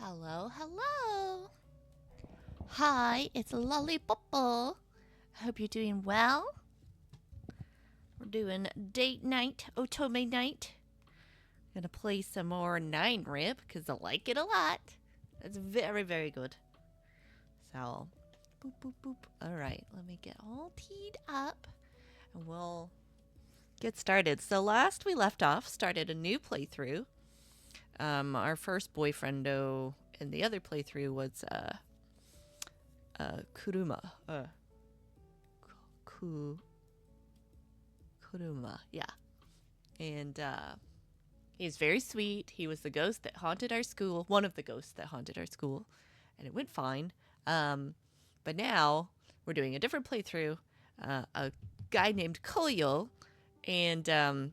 Hello, hello. Hi, it's Lolli Ppoppo. Hope you're doing well. We're doing date night, Otome night. Gonna play some more 9-rip because I like it a lot. It's very, very good. So, boop, boop, boop. All right, let me get all teed up and we'll get started. So last we left off, started a new playthrough. Our first boyfriendo in the other playthrough was Kuruma. Kuruma, yeah. And he's very sweet. He was the ghost that haunted our school, one of the ghosts that haunted our school, and it went fine. But now we're doing a different playthrough. A guy named Koyo, and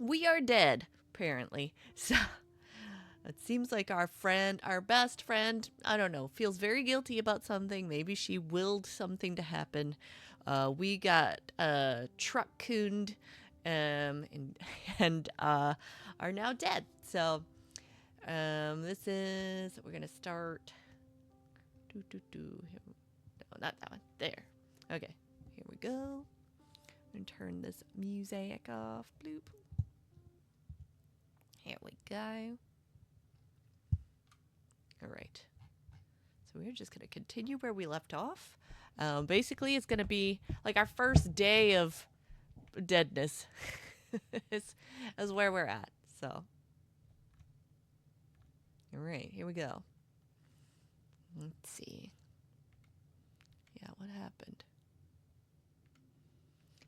we are dead, apparently. So it seems like our best friend, I don't know, feels very guilty about something. Maybe she willed something to happen. We got truck cooned and are now dead. So this is, we're going to start. No, not that one. There. Okay, here we go. I'm going to turn this music off. Bloop. Here we go. All right. So we're just going to continue where we left off. Basically, it's going to be like our first day of deadness is where we're at. So, all right, here we go. Let's see. Yeah, what happened?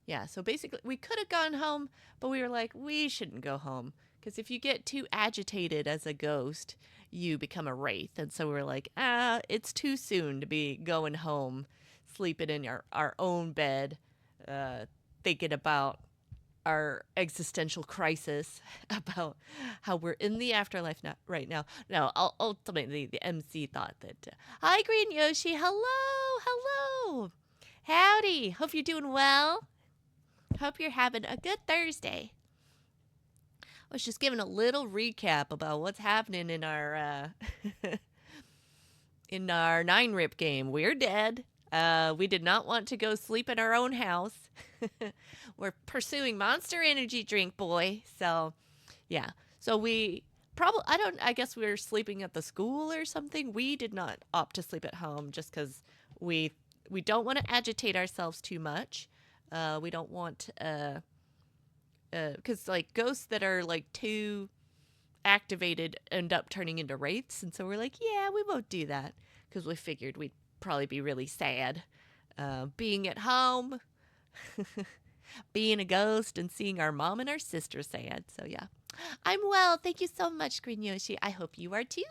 Yeah, so basically, we could have gone home, but we were like, we shouldn't go home. Because if you get too agitated as a ghost, you become a wraith. And so we're like, it's too soon to be going home, sleeping in our own bed, thinking about our existential crisis, about how we're in the afterlife right now. No, ultimately, the MC thought that, hi, Green Yoshi, hello. Howdy, hope you're doing well. Hope you're having a good Thursday. I was just giving a little recap about what's happening in our in our 9-rip game. We're dead. We did not want to go sleep in our own house. We're pursuing Monster Energy drink, boy. So, yeah. So we probably, I guess we were sleeping at the school or something. We did not opt to sleep at home just because we don't want to agitate ourselves too much. We don't want because like ghosts that are like too activated end up turning into wraiths, and so we're like, yeah, we won't do that because we figured we'd probably be really sad being at home, being a ghost, and seeing our mom and our sister sad. So yeah, I'm well. Thank you so much, Green Yoshi. I hope you are too.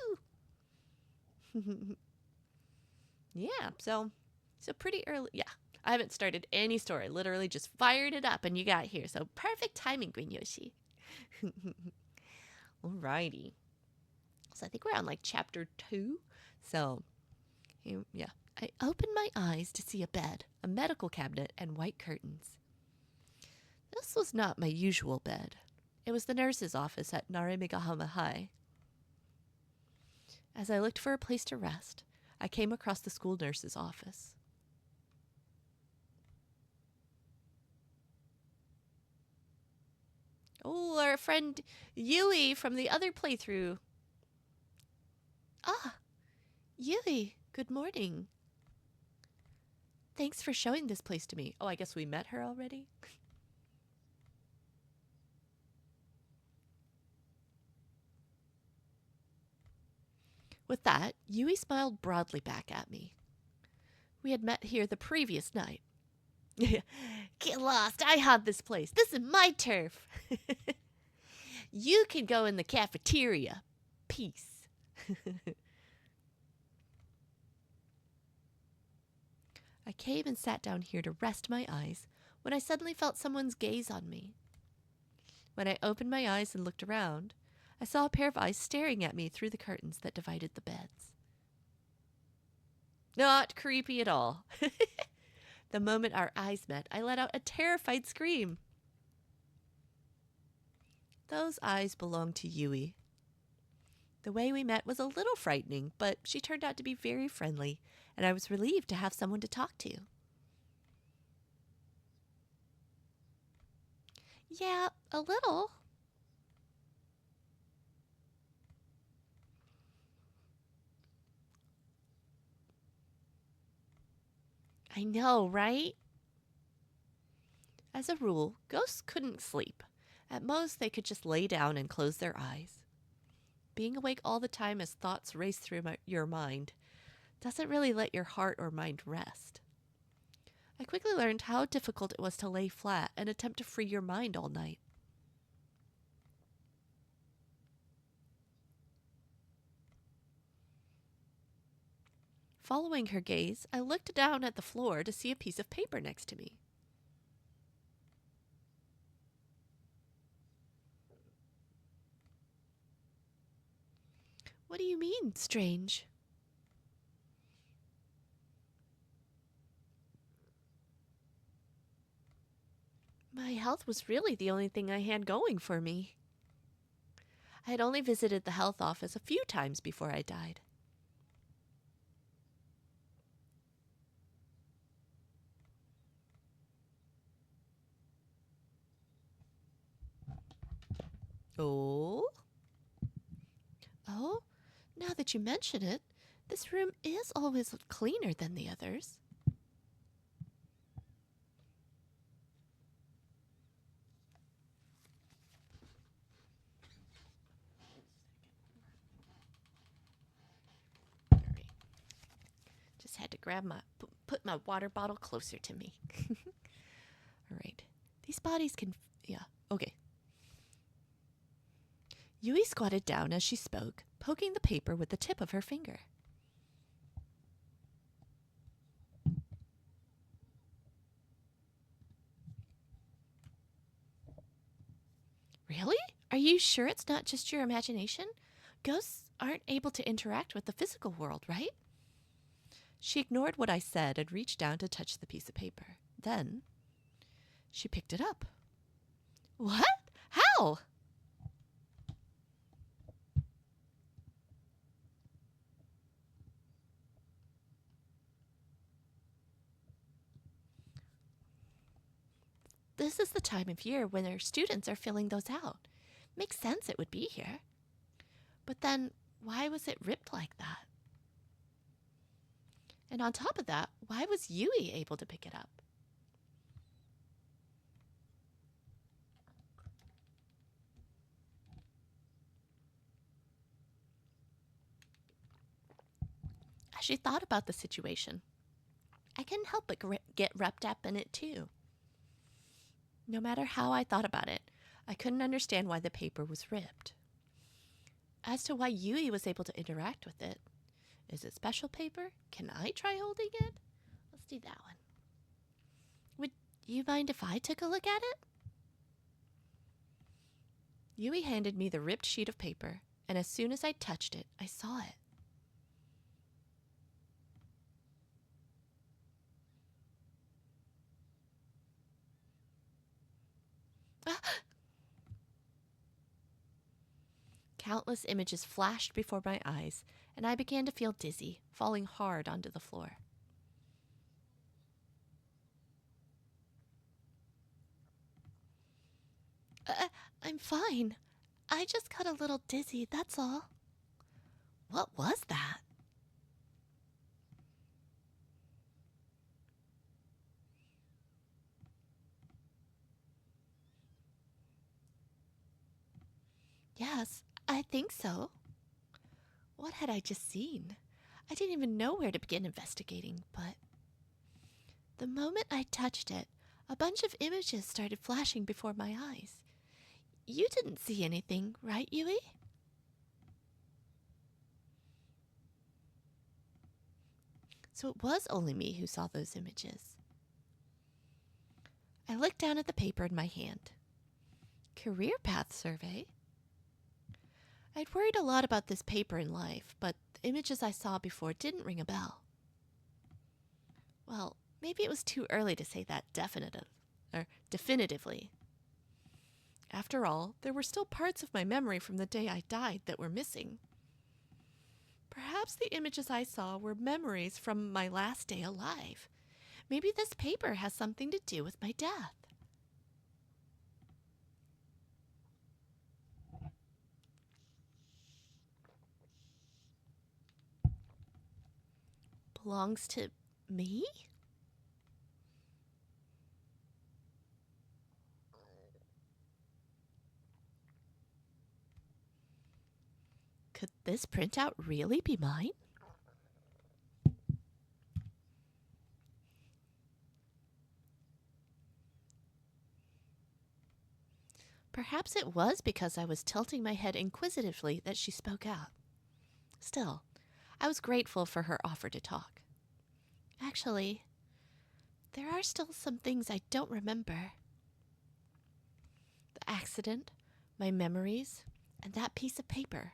Yeah. So pretty early. Yeah. I haven't started any story. Literally just fired it up and you got here. So perfect timing, Green Yoshi. Alrighty. So I think we're on like chapter 2. So, yeah. I opened my eyes to see a bed, a medical cabinet, and white curtains. This was not my usual bed. It was the nurse's office at Narimigahama High. As I looked for a place to rest, I came across the school nurse's office. Oh, our friend Yui from the other playthrough. Ah, Yui, good morning. Thanks for showing this place to me. Oh, I guess we met her already? With that, Yui smiled broadly back at me. We had met here the previous night. Get lost, I haunt this place. This is my turf. You can go in the cafeteria. Peace. I came and sat down here to rest my eyes when I suddenly felt someone's gaze on me. When I opened my eyes and looked around, I saw a pair of eyes staring at me through the curtains that divided the beds. Not creepy at all. The moment our eyes met, I let out a terrified scream. Those eyes belonged to Yui. The way we met was a little frightening, but she turned out to be very friendly, and I was relieved to have someone to talk to. Yeah, a little. I know, right? As a rule, ghosts couldn't sleep. At most, they could just lay down and close their eyes. Being awake all the time as thoughts race through your mind doesn't really let your heart or mind rest. I quickly learned how difficult it was to lay flat and attempt to free your mind all night. Following her gaze, I looked down at the floor to see a piece of paper next to me. What do you mean, strange? My health was really the only thing I had going for me. I had only visited the health office a few times before I died. Oh? Oh? Now that you mention it, this room is always cleaner than the others. All right. Just had to put my water bottle closer to me. All right. These bodies can, yeah, okay. Yui squatted down as she spoke, poking the paper with the tip of her finger. Really? Are you sure it's not just your imagination? Ghosts aren't able to interact with the physical world, right? She ignored what I said and reached down to touch the piece of paper. Then she picked it up. What? How? This is the time of year when our students are filling those out. Makes sense it would be here. But then, why was it ripped like that? And on top of that, why was Yui able to pick it up? As she thought about the situation, I couldn't help but get wrapped up in it too. No matter how I thought about it, I couldn't understand why the paper was ripped. As to why Yui was able to interact with it, is it special paper? Can I try holding it? Let's do that one. Would you mind if I took a look at it? Yui handed me the ripped sheet of paper, and as soon as I touched it, I saw it. Countless images flashed before my eyes, and I began to feel dizzy, falling hard onto the floor. I'm fine. I just got a little dizzy, that's all. What was that? Yes, I think so. What had I just seen? I didn't even know where to begin investigating, but the moment I touched it, a bunch of images started flashing before my eyes. You didn't see anything, right, Yui? So it was only me who saw those images. I looked down at the paper in my hand. Career path survey? I'd worried a lot about this paper in life, but the images I saw before didn't ring a bell. Well, maybe it was too early to say that definitively. After all, there were still parts of my memory from the day I died that were missing. Perhaps the images I saw were memories from my last day alive. Maybe this paper has something to do with my death. Belongs to me? Could this printout really be mine? Perhaps it was because I was tilting my head inquisitively that she spoke out. Still, I was grateful for her offer to talk. Actually, there are still some things I don't remember. The accident, my memories, and that piece of paper.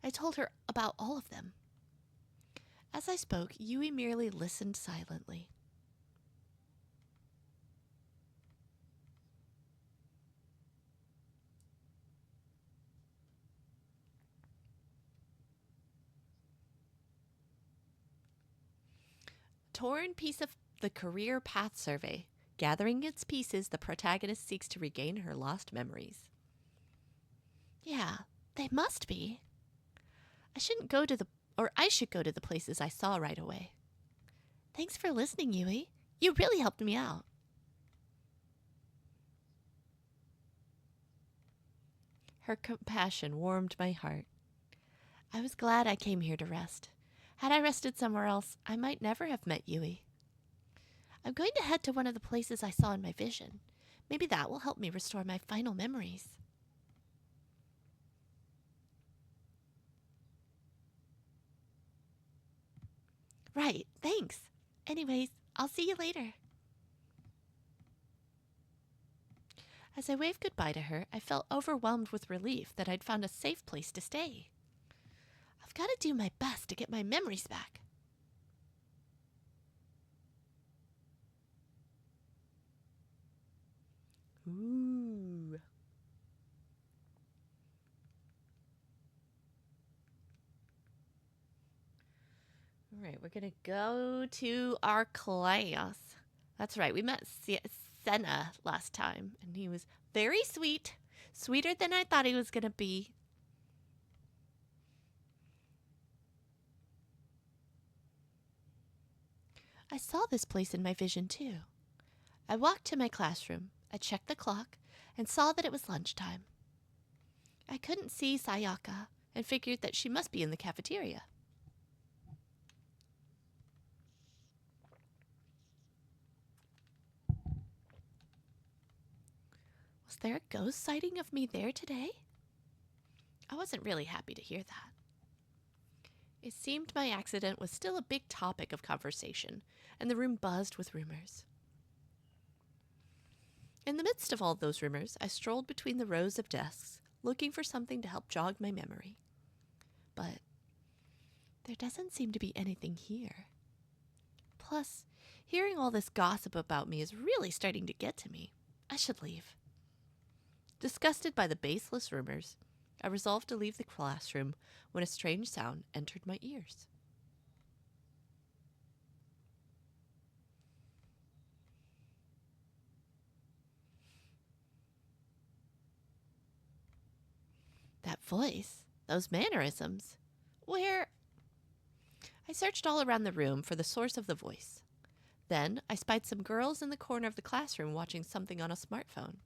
I told her about all of them. As I spoke, Yui merely listened silently. Torn piece of the career path survey. Gathering its pieces, the protagonist seeks to regain her lost memories. Yeah, they must be. I should go to the places I saw right away. Thanks for listening, Yui. You really helped me out. Her compassion warmed my heart. I was glad I came here to rest. Had I rested somewhere else, I might never have met Yui. I'm going to head to one of the places I saw in my vision. Maybe that will help me restore my final memories. Right, thanks. Anyways, I'll see you later. As I waved goodbye to her, I felt overwhelmed with relief that I'd found a safe place to stay. I've got to do my best to get my memories back. Ooh. All right, we're going to go to our class. That's right, we met Senna last time, and he was very sweet. Sweeter than I thought he was going to be. I saw this place in my vision, too. I walked to my classroom, I checked the clock, and saw that it was lunchtime. I couldn't see Sayaka, and figured that she must be in the cafeteria. Was there a ghost sighting of me there today? I wasn't really happy to hear that. It seemed my accident was still a big topic of conversation, and the room buzzed with rumors. In the midst of all those rumors, I strolled between the rows of desks, looking for something to help jog my memory. But there doesn't seem to be anything here. Plus, hearing all this gossip about me is really starting to get to me. I should leave. Disgusted by the baseless rumors, I resolved to leave the classroom when a strange sound entered my ears. That voice, those mannerisms, where? I searched all around the room for the source of the voice. Then I spied some girls in the corner of the classroom watching something on a smartphone.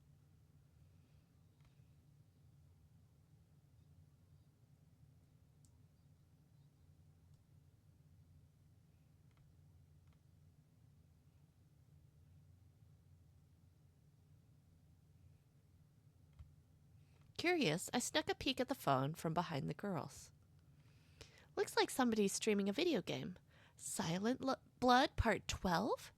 Curious, I snuck a peek at the phone from behind the girls. Looks like somebody's streaming a video game. Silent Blood Part 12?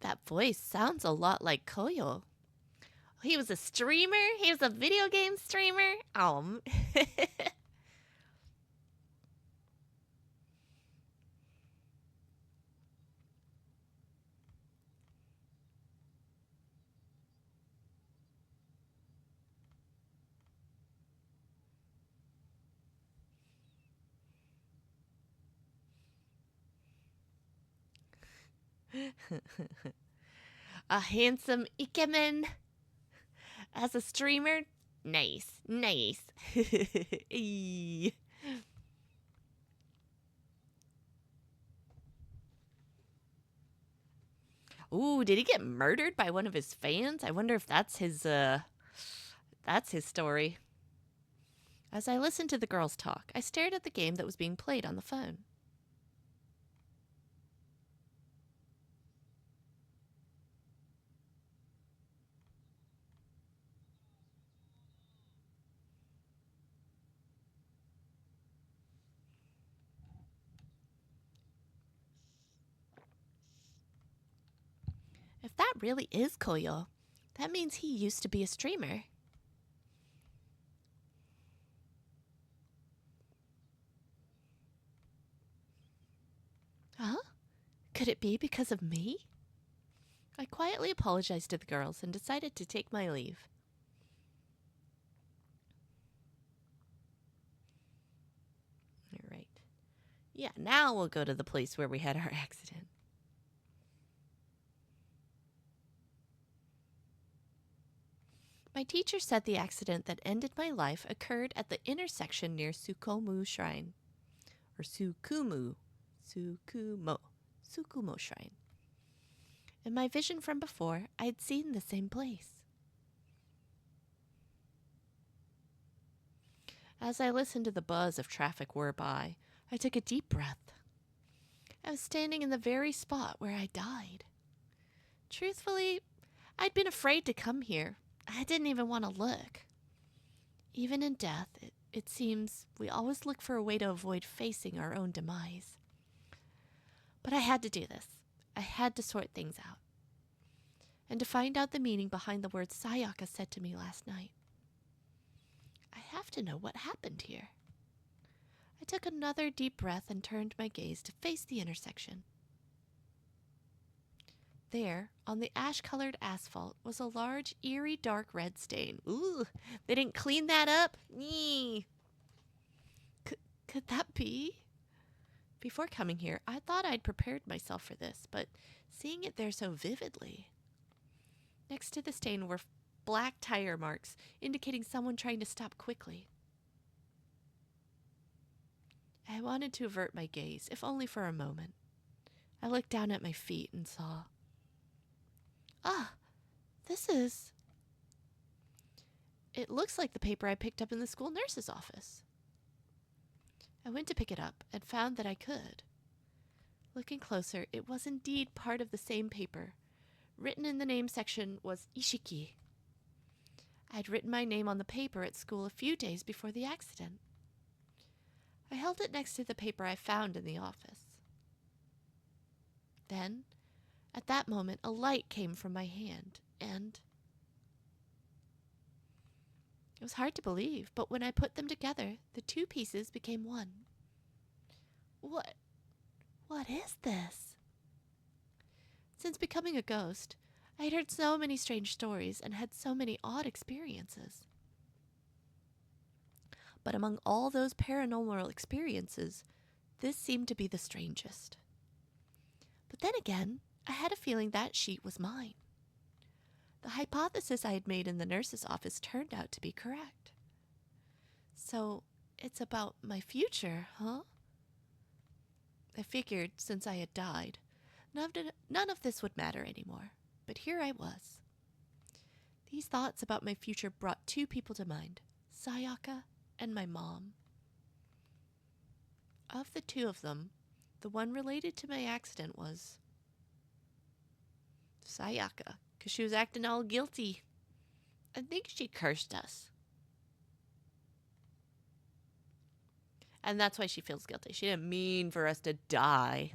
That voice sounds a lot like Koyo. He was a streamer? He was a video game streamer? A handsome ikemen as a streamer? Nice, nice. Eee. Ooh, did he get murdered by one of his fans? I wonder if that's his story. As I listened to the girls talk, I stared at the game that was being played on the phone. If that really is Koyo, that means he used to be a streamer. Huh? Could it be because of me? I quietly apologized to the girls and decided to take my leave. All right. Yeah, now we'll go to the place where we had our accident. My teacher said the accident that ended my life occurred at the intersection near Sukumo Shrine. Or Sukumo Shrine. In my vision from before, I had seen the same place. As I listened to the buzz of traffic whir by, I took a deep breath. I was standing in the very spot where I died. Truthfully, I'd been afraid to come here. I didn't even want to look. Even in death, it seems we always look for a way to avoid facing our own demise. But I had to do this. I had to sort things out. And to find out the meaning behind the words Sayaka said to me last night. I have to know what happened here. I took another deep breath and turned my gaze to face the intersection. There, on the ash-colored asphalt, was a large, eerie, dark red stain. Ooh, they didn't clean that up? Eee. Could that be? Before coming here, I thought I'd prepared myself for this, but seeing it there so vividly. Next to the stain were black tire marks, indicating someone trying to stop quickly. I wanted to avert my gaze, if only for a moment. I looked down at my feet and saw... this is... It looks like the paper I picked up in the school nurse's office. I went to pick it up and found that I could. Looking closer, it was indeed part of the same paper. Written in the name section was Ishiki. I had written my name on the paper at school a few days before the accident. I held it next to the paper I found in the office. Then, at that moment, a light came from my hand, and... It was hard to believe, but when I put them together, the two pieces became one. What is this? Since becoming a ghost, I had heard so many strange stories and had so many odd experiences. But among all those paranormal experiences, this seemed to be the strangest. But then again, I had a feeling that sheet was mine. The hypothesis I had made in the nurse's office turned out to be correct. So, it's about my future, huh? I figured, since I had died, none of this would matter anymore. But here I was. These thoughts about my future brought two people to mind, Sayaka and my mom. Of the two of them, the one related to my accident was Sayaka, because she was acting all guilty. I think she cursed us. And that's why she feels guilty. She didn't mean for us to die.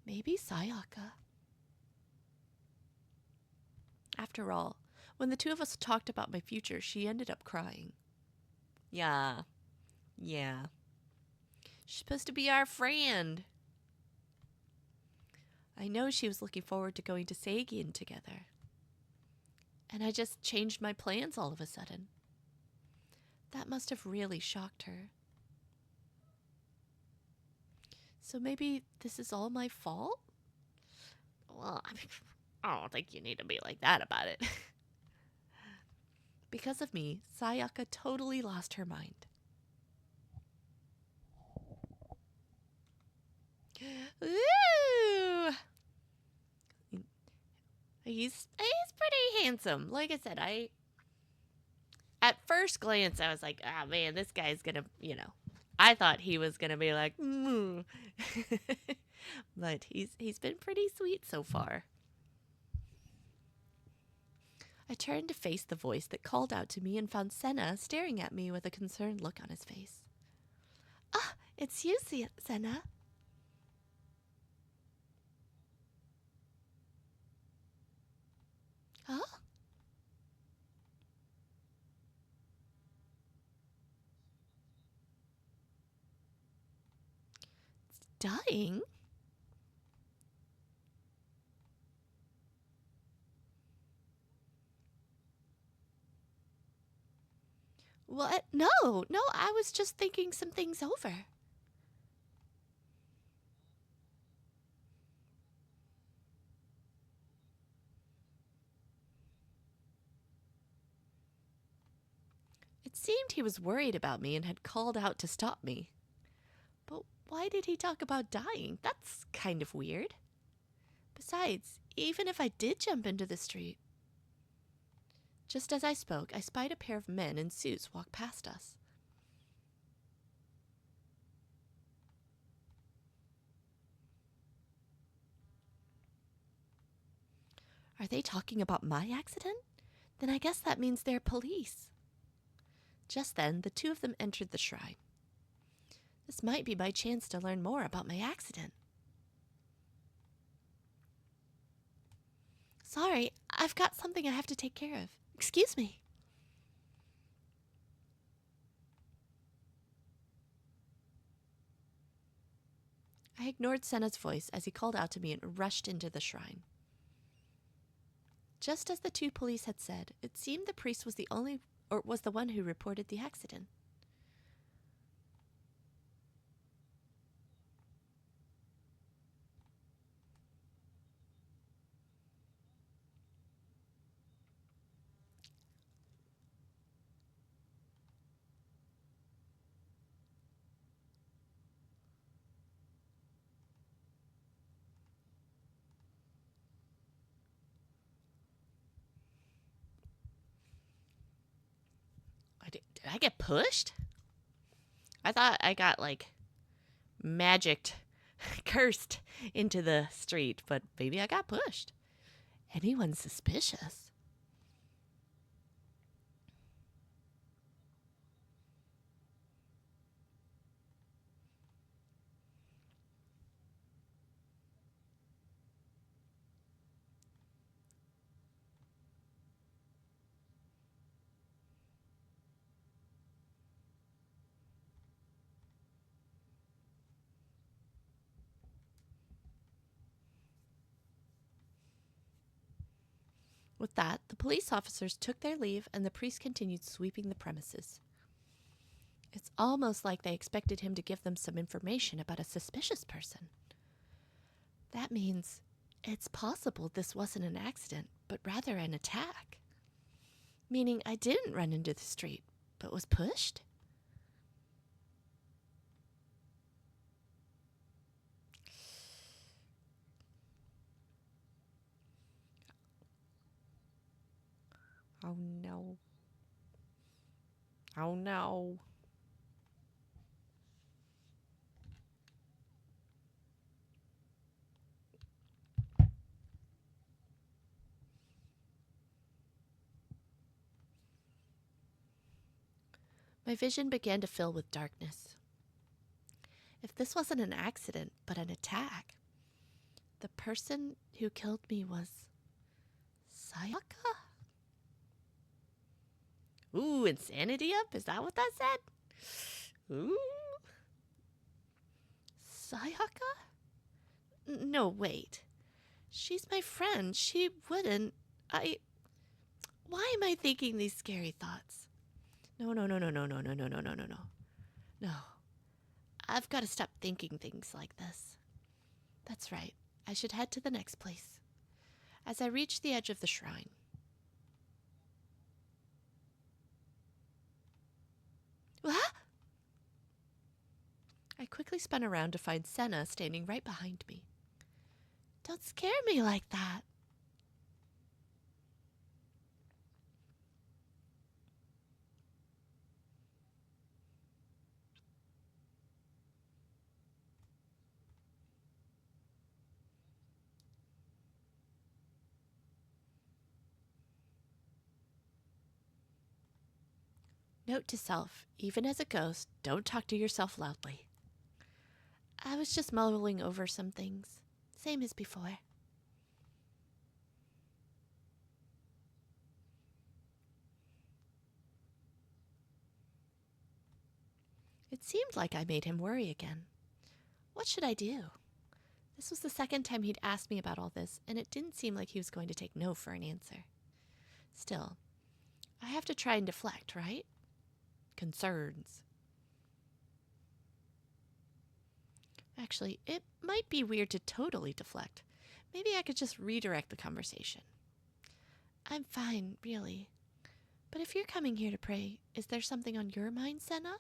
Maybe Sayaka. After all, when the two of us talked about my future, she ended up crying. Yeah. She's supposed to be our friend. I know she was looking forward to going to Seigin together. And I just changed my plans all of a sudden. That must have really shocked her. So maybe this is all my fault? well, I don't think you need to be like that about it. Because of me, Sayaka totally lost her mind. Ooh! He's pretty handsome. Like I said, at first glance I was like, ah, man, this guy's gonna, I thought he was gonna be like, but he's been pretty sweet so far. I turned to face the voice that called out to me and found Senna staring at me with a concerned look on his face. Ah, it's you, Senna. Huh? Dying? What? No, I was just thinking some things over. It seemed he was worried about me and had called out to stop me. But why did he talk about dying? That's kind of weird. Besides, even if I did jump into the street. Just as I spoke, I spied a pair of men in suits walk past us. Are they talking about my accident? Then I guess that means they're police. Just then, the two of them entered the shrine. This might be my chance to learn more about my accident. Sorry, I've got something I have to take care of. Excuse me. I ignored Senna's voice as he called out to me and rushed into the shrine. Just as the two police had said, it seemed the priest was the one who reported the accident. Did I get pushed? I thought I got, magicked, cursed into the street, but maybe I got pushed. Anyone suspicious? With that, the police officers took their leave and the priest continued sweeping the premises. It's almost like they expected him to give them some information about a suspicious person. That means it's possible this wasn't an accident, but rather an attack. Meaning I didn't run into the street, but was pushed? Oh no. Oh no. My vision began to fill with darkness. If this wasn't an accident, but an attack, the person who killed me was Sayaka? Ooh, insanity up? Is that what that said? Ooh. Sayaka? No, wait. She's my friend. She wouldn't. Why am I thinking these scary thoughts? No. No. I've got to stop thinking things like this. That's right. I should head to the next place. As I reached the edge of the shrine, ah! I quickly spun around to find Senna standing right behind me. Don't scare me like that. Note to self, even as a ghost, don't talk to yourself loudly. I was just mulling over some things, same as before. It seemed like I made him worry again. What should I do? This was the second time he'd asked me about all this, and it didn't seem like he was going to take no for an answer. Still, I have to try and deflect, right? Concerns. Actually, it might be weird to totally deflect. Maybe I could just redirect the conversation. I'm fine, really. But if you're coming here to pray, is there something on your mind, Senna?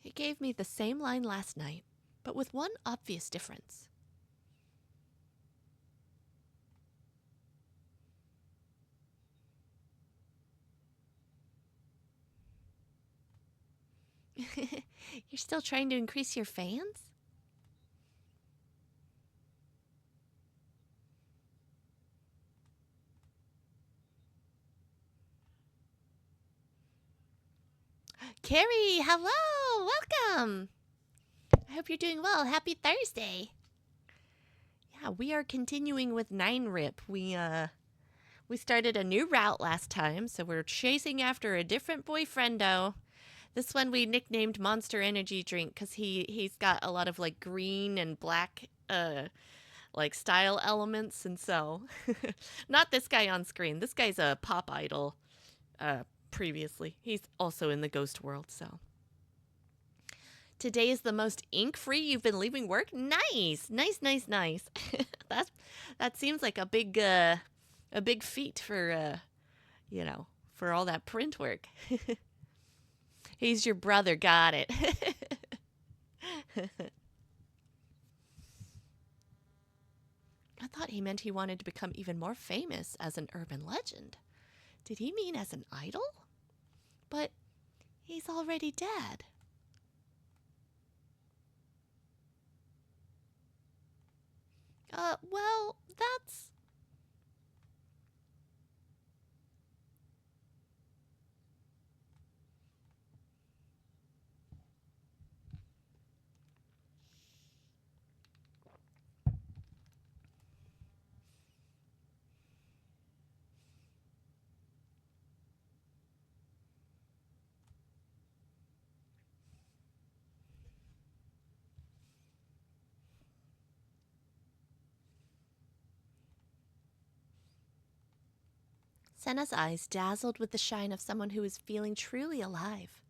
He gave me the same line last night, but with one obvious difference. You're still trying to increase your fans? Carrie, hello! Welcome! I hope you're doing well. Happy Thursday! Yeah, we are continuing with 9-Rip. We started a new route last time, so we're chasing after a different boyfriendo. This one we nicknamed Monster Energy Drink because he's got a lot of like green and black like style elements, and so not this guy on screen. This guy's a pop idol previously. He's also in the ghost world, so. Today is the most ink-free you've been leaving work? Nice. Nice. That seems like a big feat for for all that print work. He's your brother, got it. I thought he meant he wanted to become even more famous as an urban legend. Did he mean as an idol? But he's already dead. Well, that's... Senna's eyes dazzled with the shine of someone who is feeling truly alive.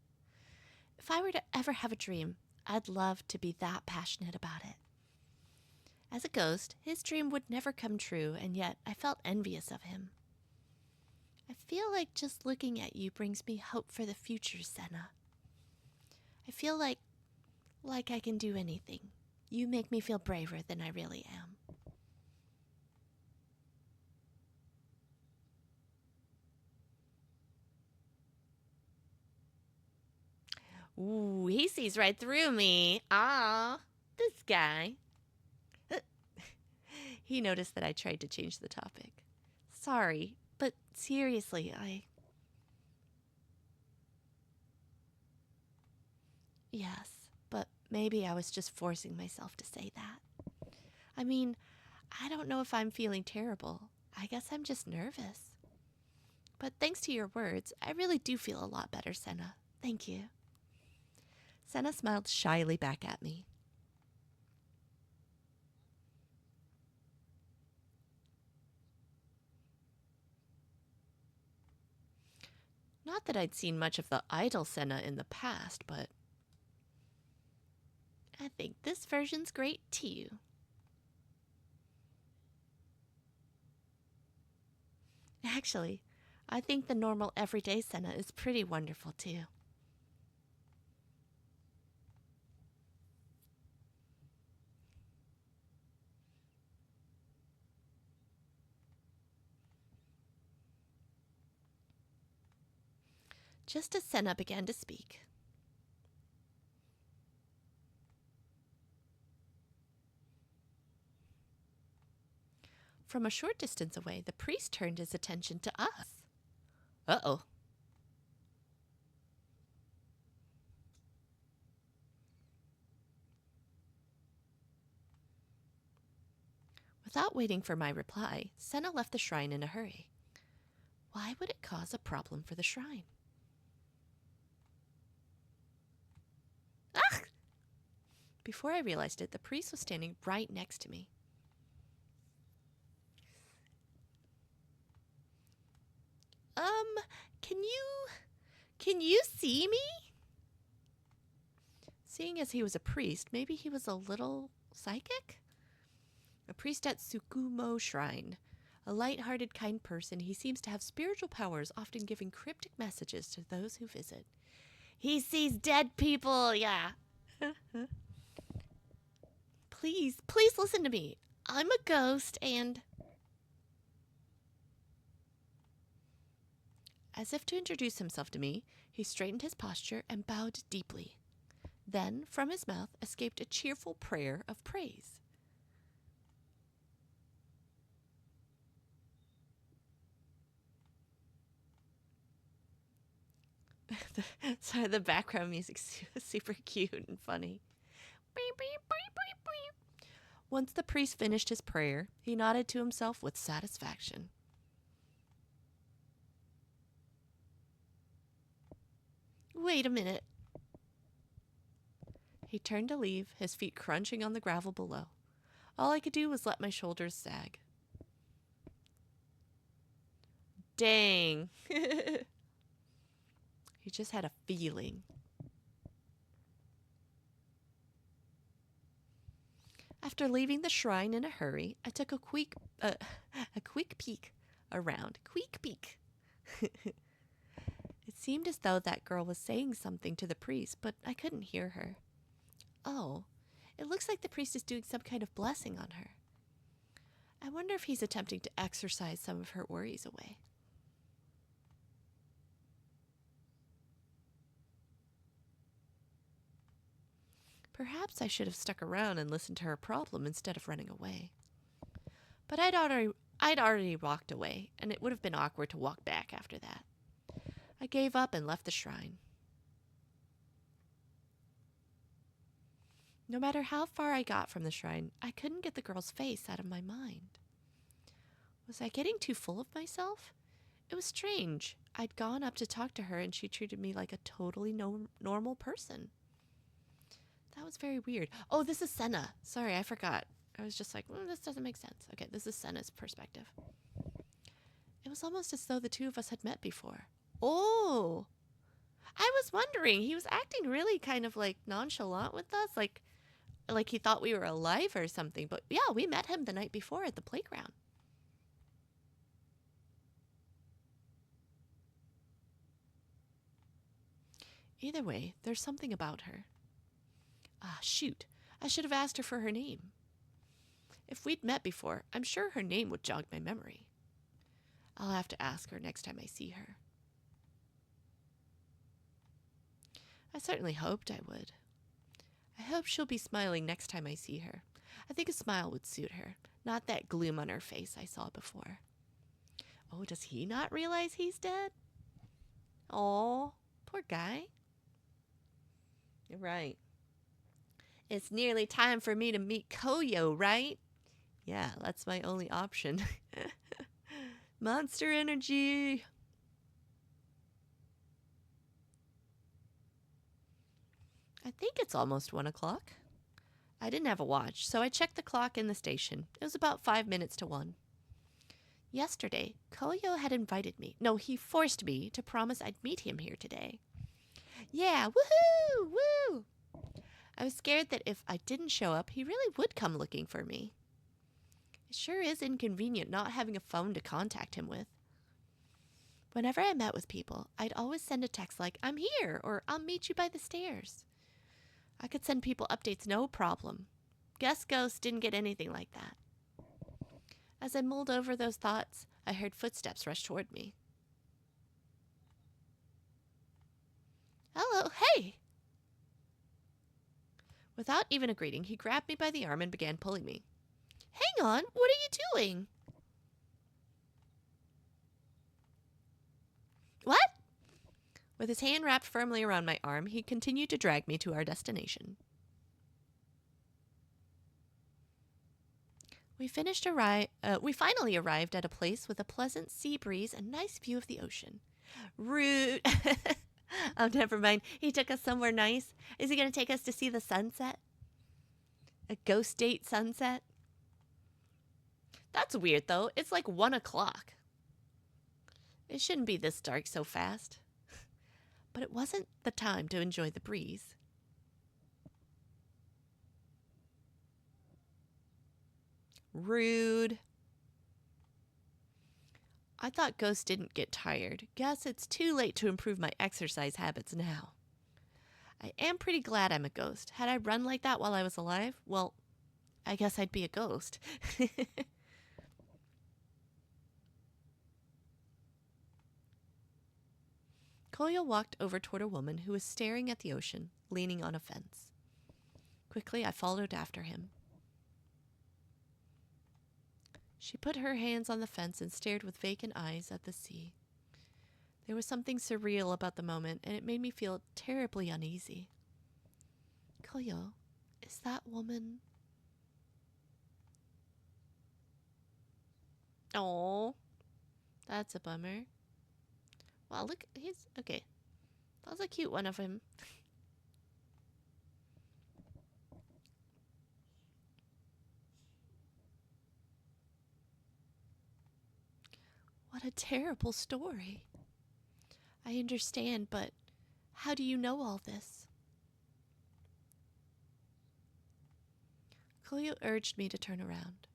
If I were to ever have a dream, I'd love to be that passionate about it. As a ghost, his dream would never come true, and yet I felt envious of him. I feel like just looking at you brings me hope for the future, Senna. I feel like I can do anything. You make me feel braver than I really am. Ooh, he sees right through me. Ah, this guy. He noticed that I tried to change the topic. Sorry, but seriously, Yes, but maybe I was just forcing myself to say that. I mean, I don't know if I'm feeling terrible. I guess I'm just nervous. But thanks to your words, I really do feel a lot better, Senna. Thank you. Senna smiled shyly back at me. Not that I'd seen much of the idol Senna in the past, but I think this version's great too. Actually, I think the normal everyday Senna is pretty wonderful too. Just as Senna began to speak, from a short distance away, the priest turned his attention to us. Uh-oh. Without waiting for my reply, Senna left the shrine in a hurry. Why would it cause a problem for the shrine? Ah! Before I realized it, the priest was standing right next to me. Can you see me? Seeing as he was a priest, maybe he was a little psychic? A priest at Tsukumo Shrine. A light-hearted, kind person, he seems to have spiritual powers, often giving cryptic messages to those who visit. He sees dead people, yeah. Please listen to me. I'm a ghost and... As if to introduce himself to me, he straightened his posture and bowed deeply. Then, from his mouth, escaped a cheerful prayer of praise. Sorry, the background music's super cute and funny. Once the priest finished his prayer, he nodded to himself with satisfaction. Wait a minute. He turned to leave, his feet crunching on the gravel below. All I could do was let my shoulders sag. Dang. He just had a feeling. After leaving the shrine in a hurry, I took a quick peek around. Quick peek. It seemed as though that girl was saying something to the priest, but I couldn't hear her. Oh, it looks like the priest is doing some kind of blessing on her. I wonder if he's attempting to exorcise some of her worries away. Perhaps I should have stuck around and listened to her problem instead of running away. But I'd already walked away, and it would have been awkward to walk back after that. I gave up and left the shrine. No matter how far I got from the shrine, I couldn't get the girl's face out of my mind. Was I getting too full of myself? It was strange. I'd gone up to talk to her and she treated me like a totally normal person. That was very weird. Oh, this is Senna. Sorry, I forgot. I was just like, this doesn't make sense. Okay, this is Senna's perspective. It was almost as though the two of us had met before. Oh! I was wondering. He was acting really kind of like nonchalant with us, like he thought we were alive or something. But yeah, we met him the night before at the playground. Either way, there's something about her. Ah, shoot. I should have asked her for her name. If we'd met before, I'm sure her name would jog my memory. I'll have to ask her next time I see her. I certainly hoped I would. I hope she'll be smiling next time I see her. I think a smile would suit her, not that gloom on her face I saw before. Oh, does he not realize he's dead? Oh, poor guy. You're right. It's nearly time for me to meet Koyo, right? Yeah, that's my only option. Monster energy. I think it's almost 1 o'clock. I didn't have a watch, so I checked the clock in the station. It was about 5 minutes to 1. Yesterday, Koyo had invited me. No, he forced me to promise I'd meet him here today. Yeah, woohoo! Woo! I was scared that if I didn't show up, he really would come looking for me. It sure is inconvenient not having a phone to contact him with. Whenever I met with people, I'd always send a text like, I'm here, or I'll meet you by the stairs. I could send people updates no problem. Guess Ghost didn't get anything like that. As I mulled over those thoughts, I heard footsteps rush toward me. Hello, hey! Without even a greeting, he grabbed me by the arm and began pulling me. Hang on, what are you doing? What? With his hand wrapped firmly around my arm, he continued to drag me to our destination. We finally arrived at a place with a pleasant sea breeze and nice view of the ocean. Rude. Oh, never mind. He took us somewhere nice. Is he going to take us to see the sunset? A ghost date sunset? That's weird, though. It's like 1 o'clock. It shouldn't be this dark so fast. But it wasn't the time to enjoy the breeze. Rude. I thought Ghost didn't get tired. Guess it's too late to improve my exercise habits now. I am pretty glad I'm a ghost. Had I run like that while I was alive, well, I guess I'd be a ghost. Koyo walked over toward a woman who was staring at the ocean, leaning on a fence. Quickly, I followed after him. She put her hands on the fence and stared with vacant eyes at the sea. There was something surreal about the moment, and it made me feel terribly uneasy. Koyo, is that woman? Oh, that's a bummer. Wow, look, he's okay. That was a cute one of him. What a terrible story. I understand, but how do you know all this? Koyo urged me to turn around.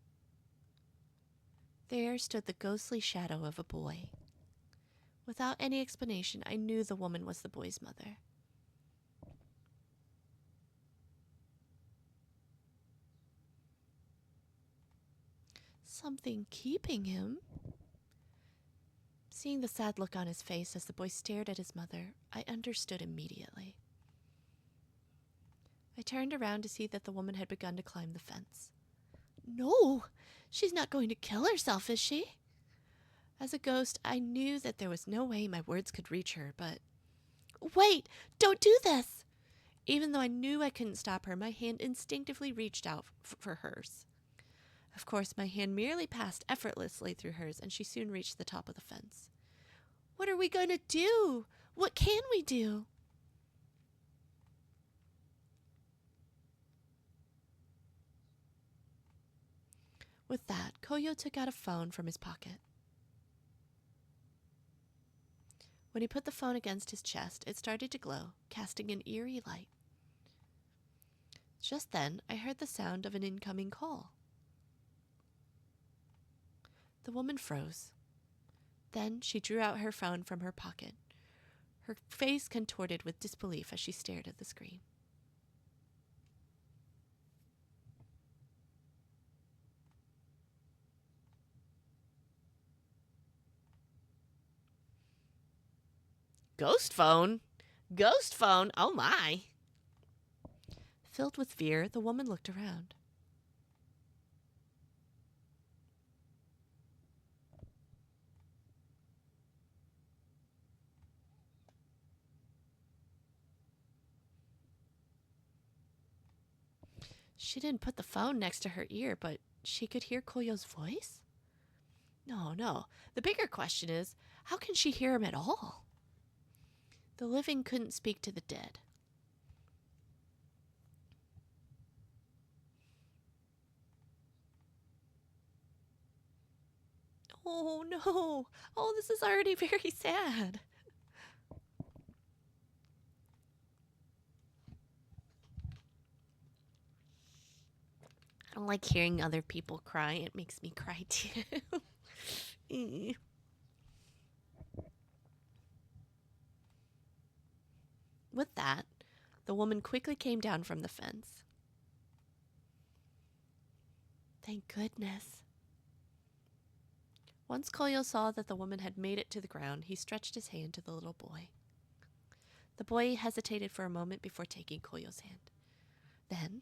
There stood the ghostly shadow of a boy. Without any explanation, I knew the woman was the boy's mother. Something keeping him? Seeing the sad look on his face as the boy stared at his mother, I understood immediately. I turned around to see that the woman had begun to climb the fence. No, she's not going to kill herself, is she? As a ghost, I knew that there was no way my words could reach her, but... Wait! Don't do this! Even though I knew I couldn't stop her, my hand instinctively reached out for hers. Of course, my hand merely passed effortlessly through hers, and she soon reached the top of the fence. What are we going to do? What can we do? With that, Koyo took out a phone from his pocket. When he put the phone against his chest, it started to glow, casting an eerie light. Just then, I heard the sound of an incoming call. The woman froze. Then she drew out her phone from her pocket, her face contorted with disbelief as she stared at the screen. Ghost phone? Ghost phone? Oh my! Filled with fear, the woman looked around. She didn't put the phone next to her ear, but she could hear Koyo's voice? No. The bigger question is, how can she hear him at all? The living couldn't speak to the dead. Oh no. Oh, this is already very sad. I don't like hearing other people cry. It makes me cry too. With that, the woman quickly came down from the fence. Thank goodness. Once Koyo saw that the woman had made it to the ground, he stretched his hand to the little boy. The boy hesitated for a moment before taking Koyo's hand. Then,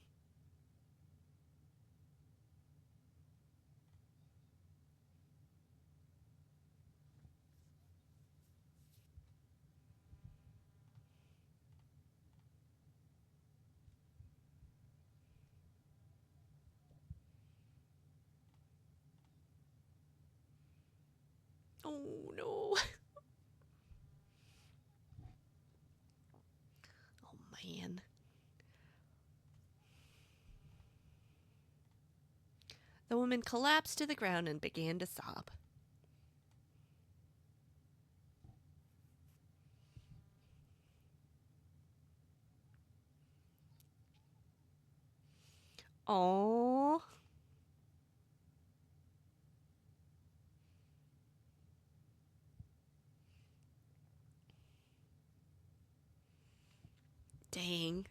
oh no. Oh man. The woman collapsed to the ground and began to sob. Oh. Dang.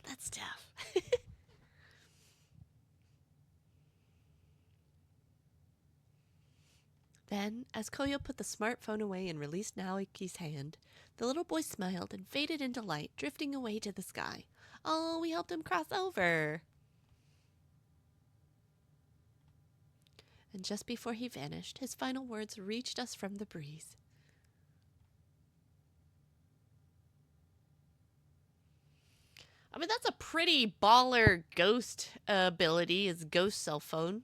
That's tough. Then, as Koyo put the smartphone away and released Naoki's hand, the little boy smiled and faded into light, drifting away to the sky. Oh, we helped him cross over. And just before he vanished, his final words reached us from the breeze. I mean, that's a pretty baller ghost ability, his ghost cell phone.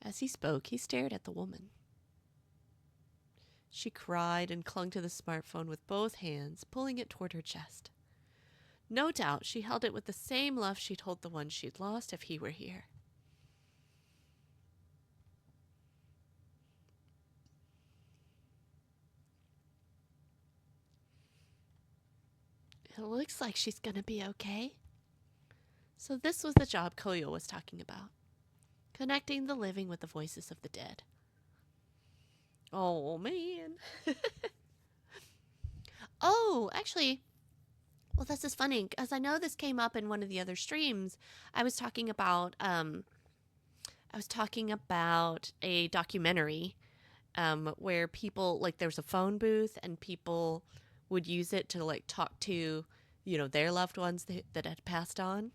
As he spoke, he stared at the woman. She cried and clung to the smartphone with both hands, pulling it toward her chest. No doubt she held it with the same love she'd hold the one she'd lost if he were here. It looks like she's gonna be okay. So this was the job Koyo was talking about. Connecting the living with the voices of the dead. Oh, man. Oh, actually, well, this is funny, because I know this came up in one of the other streams. I was talking about a documentary where people, like, there's a phone booth and people would use it to, like, talk to, their loved ones that had passed on.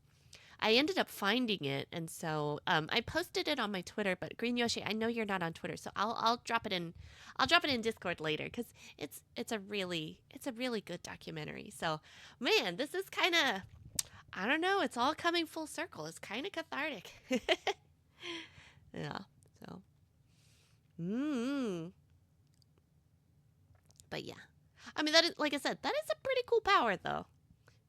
I ended up finding it, and so I posted it on my Twitter. But Green Yoshi, I know you're not on Twitter, so I'll drop it in. I'll drop it in Discord later because it's a really good documentary. So, man, this is kind of, I don't know. It's all coming full circle. It's kind of cathartic. Yeah. So. But yeah, I mean, that is, like I said, that is a pretty cool power, though.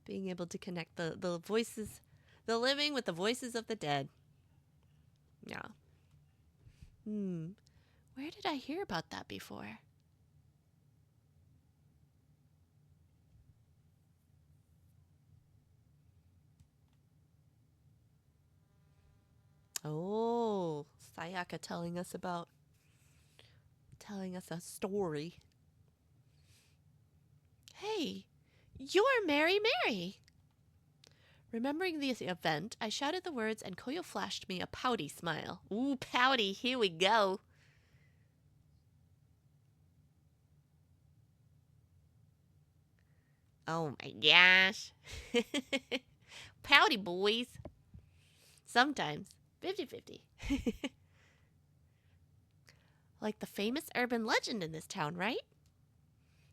Being able to connect the voices, the living with the voices of the dead. Yeah. Where did I hear about that before? Oh, Sayaka telling us a story. Hey, you're Mary Mary. Remembering the event, I shouted the words and Koyo flashed me a pouty smile. Ooh, pouty, here we go. Oh my gosh. Pouty boys. Sometimes. 50-50. Like the famous urban legend in this town, right?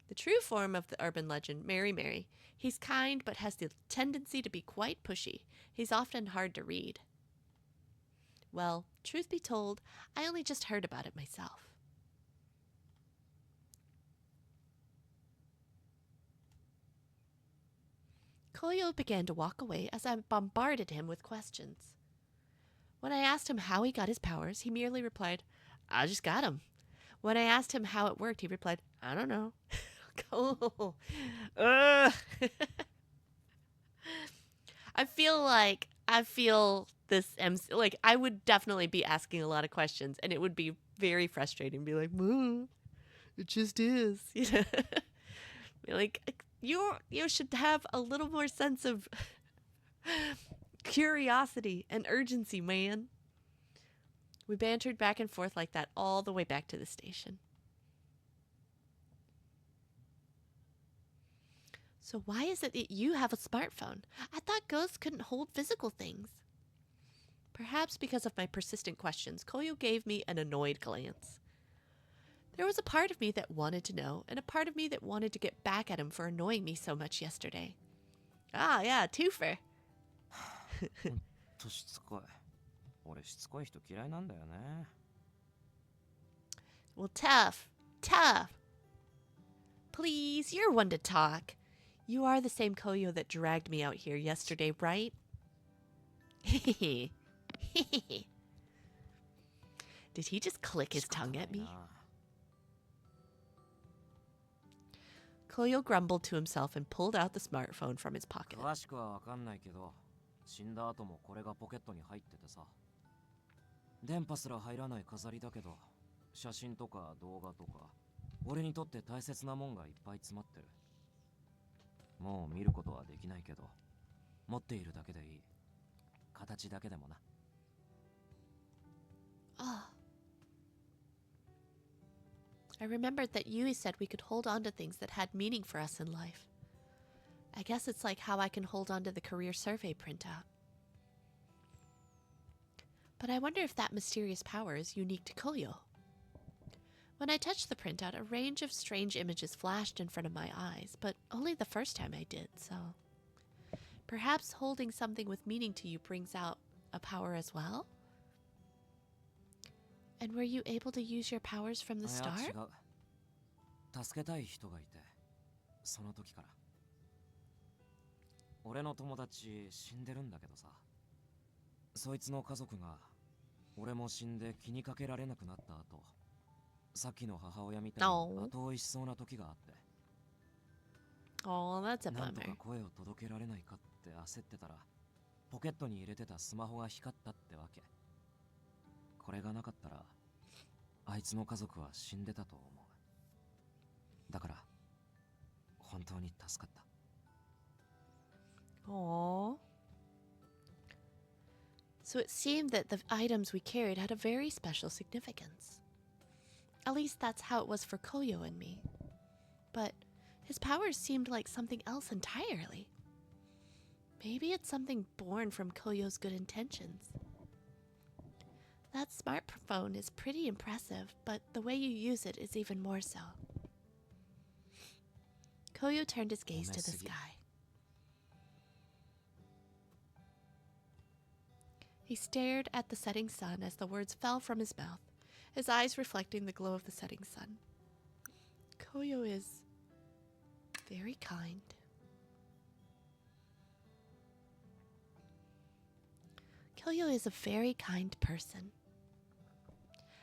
The true form of the urban legend, Mary Mary. He's kind but has the tendency to be quite pushy. He's often hard to read. Well, truth be told, I only just heard about it myself. Koyo began to walk away as I bombarded him with questions. When I asked him how he got his powers, he merely replied, I just got him. When I asked him how it worked, he replied, I don't know. Cool. Ugh. I feel this MC, like I would definitely be asking a lot of questions and it would be very frustrating. Be like, it just is. You know? Be like, you should have a little more sense of curiosity and urgency, man. We bantered back and forth like that all the way back to the station. So why is it that you have a smartphone? I thought ghosts couldn't hold physical things. Perhaps because of my persistent questions, Koyo gave me an annoyed glance. There was a part of me that wanted to know, and a part of me that wanted to get back at him for annoying me so much yesterday. Ah, yeah, twofer. ほんとしつこい。俺しつこい人嫌いなんだよね。Well, tough. Please, you're one to talk. You are the same Koyo that dragged me out here yesterday, right? Did he just click his tongue at me? Koyo grumbled to himself and pulled out the smartphone from his pocket. 詳しくはわかんないけど、死んだ後もこれがポケットに入っててさ。電波すら入らない飾りだけど、写真とか動画とか、俺にとって大切なもんがいっぱい詰まってる。もう見ることはできないけど、持っているだけでいい。形だけでもな。Oh. I remembered that Yui said we could hold on to things that had meaning for us in life. I guess it's like how I can hold on to the career survey printout. But I wonder if that mysterious power is unique to Koyo. When I touched the printout, a range of strange images flashed in front of my eyes, but only the first time I did, so... Perhaps holding something with meaning to you brings out a power as well? And were you able to use your powers from the start? 違う。助けたい人がいて、その時から。俺の友達死んでるんだけどさ。そいつの家族が、俺も死んで気にかけられなくなった後、さっきの母親みたいに後追いしそうな時があって。Oh, that's a なんと bummer. か声を届けられないかって焦ってたら、ポケットに入れてたスマホが光ったってわけ。これがなかったら、あいつの家族は死んでたと思う。だから、本当に助かった。Aww. So it seemed that the items we carried had a very special significance. At least that's how it was for Koyo and me. But his powers seemed like something else entirely. Maybe it's something born from Koyo's good intentions. That smartphone is pretty impressive, but the way you use it is even more so. Koyo turned his gaze to the sky. He stared at the setting sun as the words fell from his mouth, his eyes reflecting the glow of the setting sun. Koyo is very kind. Koyo is a very kind person.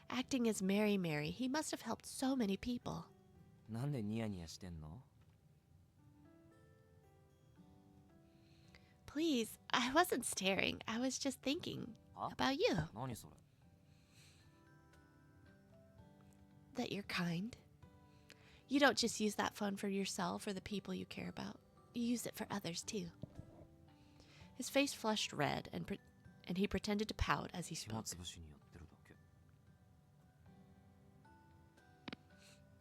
Acting as Mary Mary, he must have helped so many people. なんでニヤニヤしてんの? Please, I wasn't staring. I was just thinking about you. 何それ? That you're kind. You don't just use that phone for yourself or the people you care about. You use it for others too. His face flushed red and he pretended to pout as he spoke.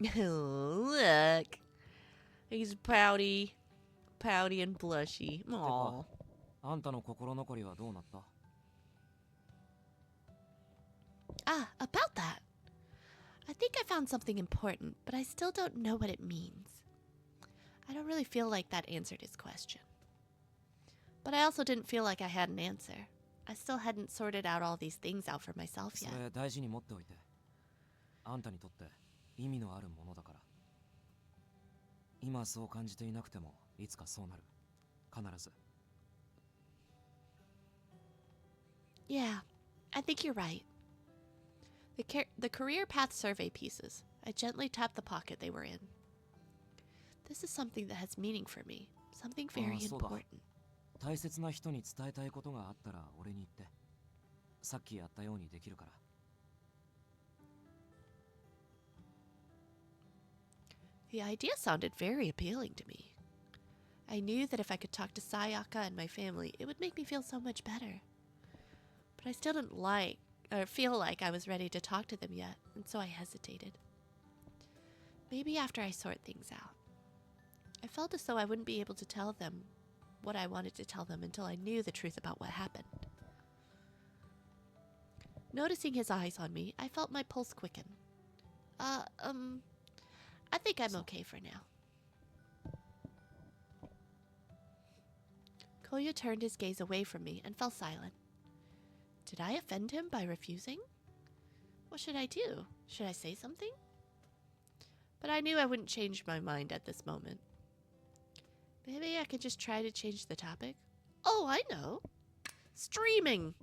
Look. He's pouty and blushy. Aww. あんたの心残りはどうなった? Ah, about that. I think I found something important, but I still don't know what it means. I don't really feel like that answered his question. But I also didn't feel like I had an answer. I still hadn't sorted out all these things out for myself yet. それ大事に持っておいて。あんたにとって意味のあるものだから。今そう感じていなくてもいつかそうなる。必ず。Yeah, I think you're right. The career path survey pieces. I gently tapped the pocket they were in. This is something that has meaning for me. Something very important. 大切な人に伝えたいことがあったら俺に言って。さっきやったようにできるから。The idea sounded very appealing to me. I knew that if I could talk to Sayaka and my family, it would make me feel so much better. But I still didn't feel like I was ready to talk to them yet, and so I hesitated. Maybe after I sort things out. I felt as though I wouldn't be able to tell them what I wanted to tell them until I knew the truth about what happened. Noticing his eyes on me, I felt my pulse quicken. I think I'm okay for now. Koyo turned his gaze away from me and fell silent. Did I offend him by refusing? What should I do? Should I say something? But I knew I wouldn't change my mind at this moment. Maybe I could just try to change the topic. Oh, I know. Streaming.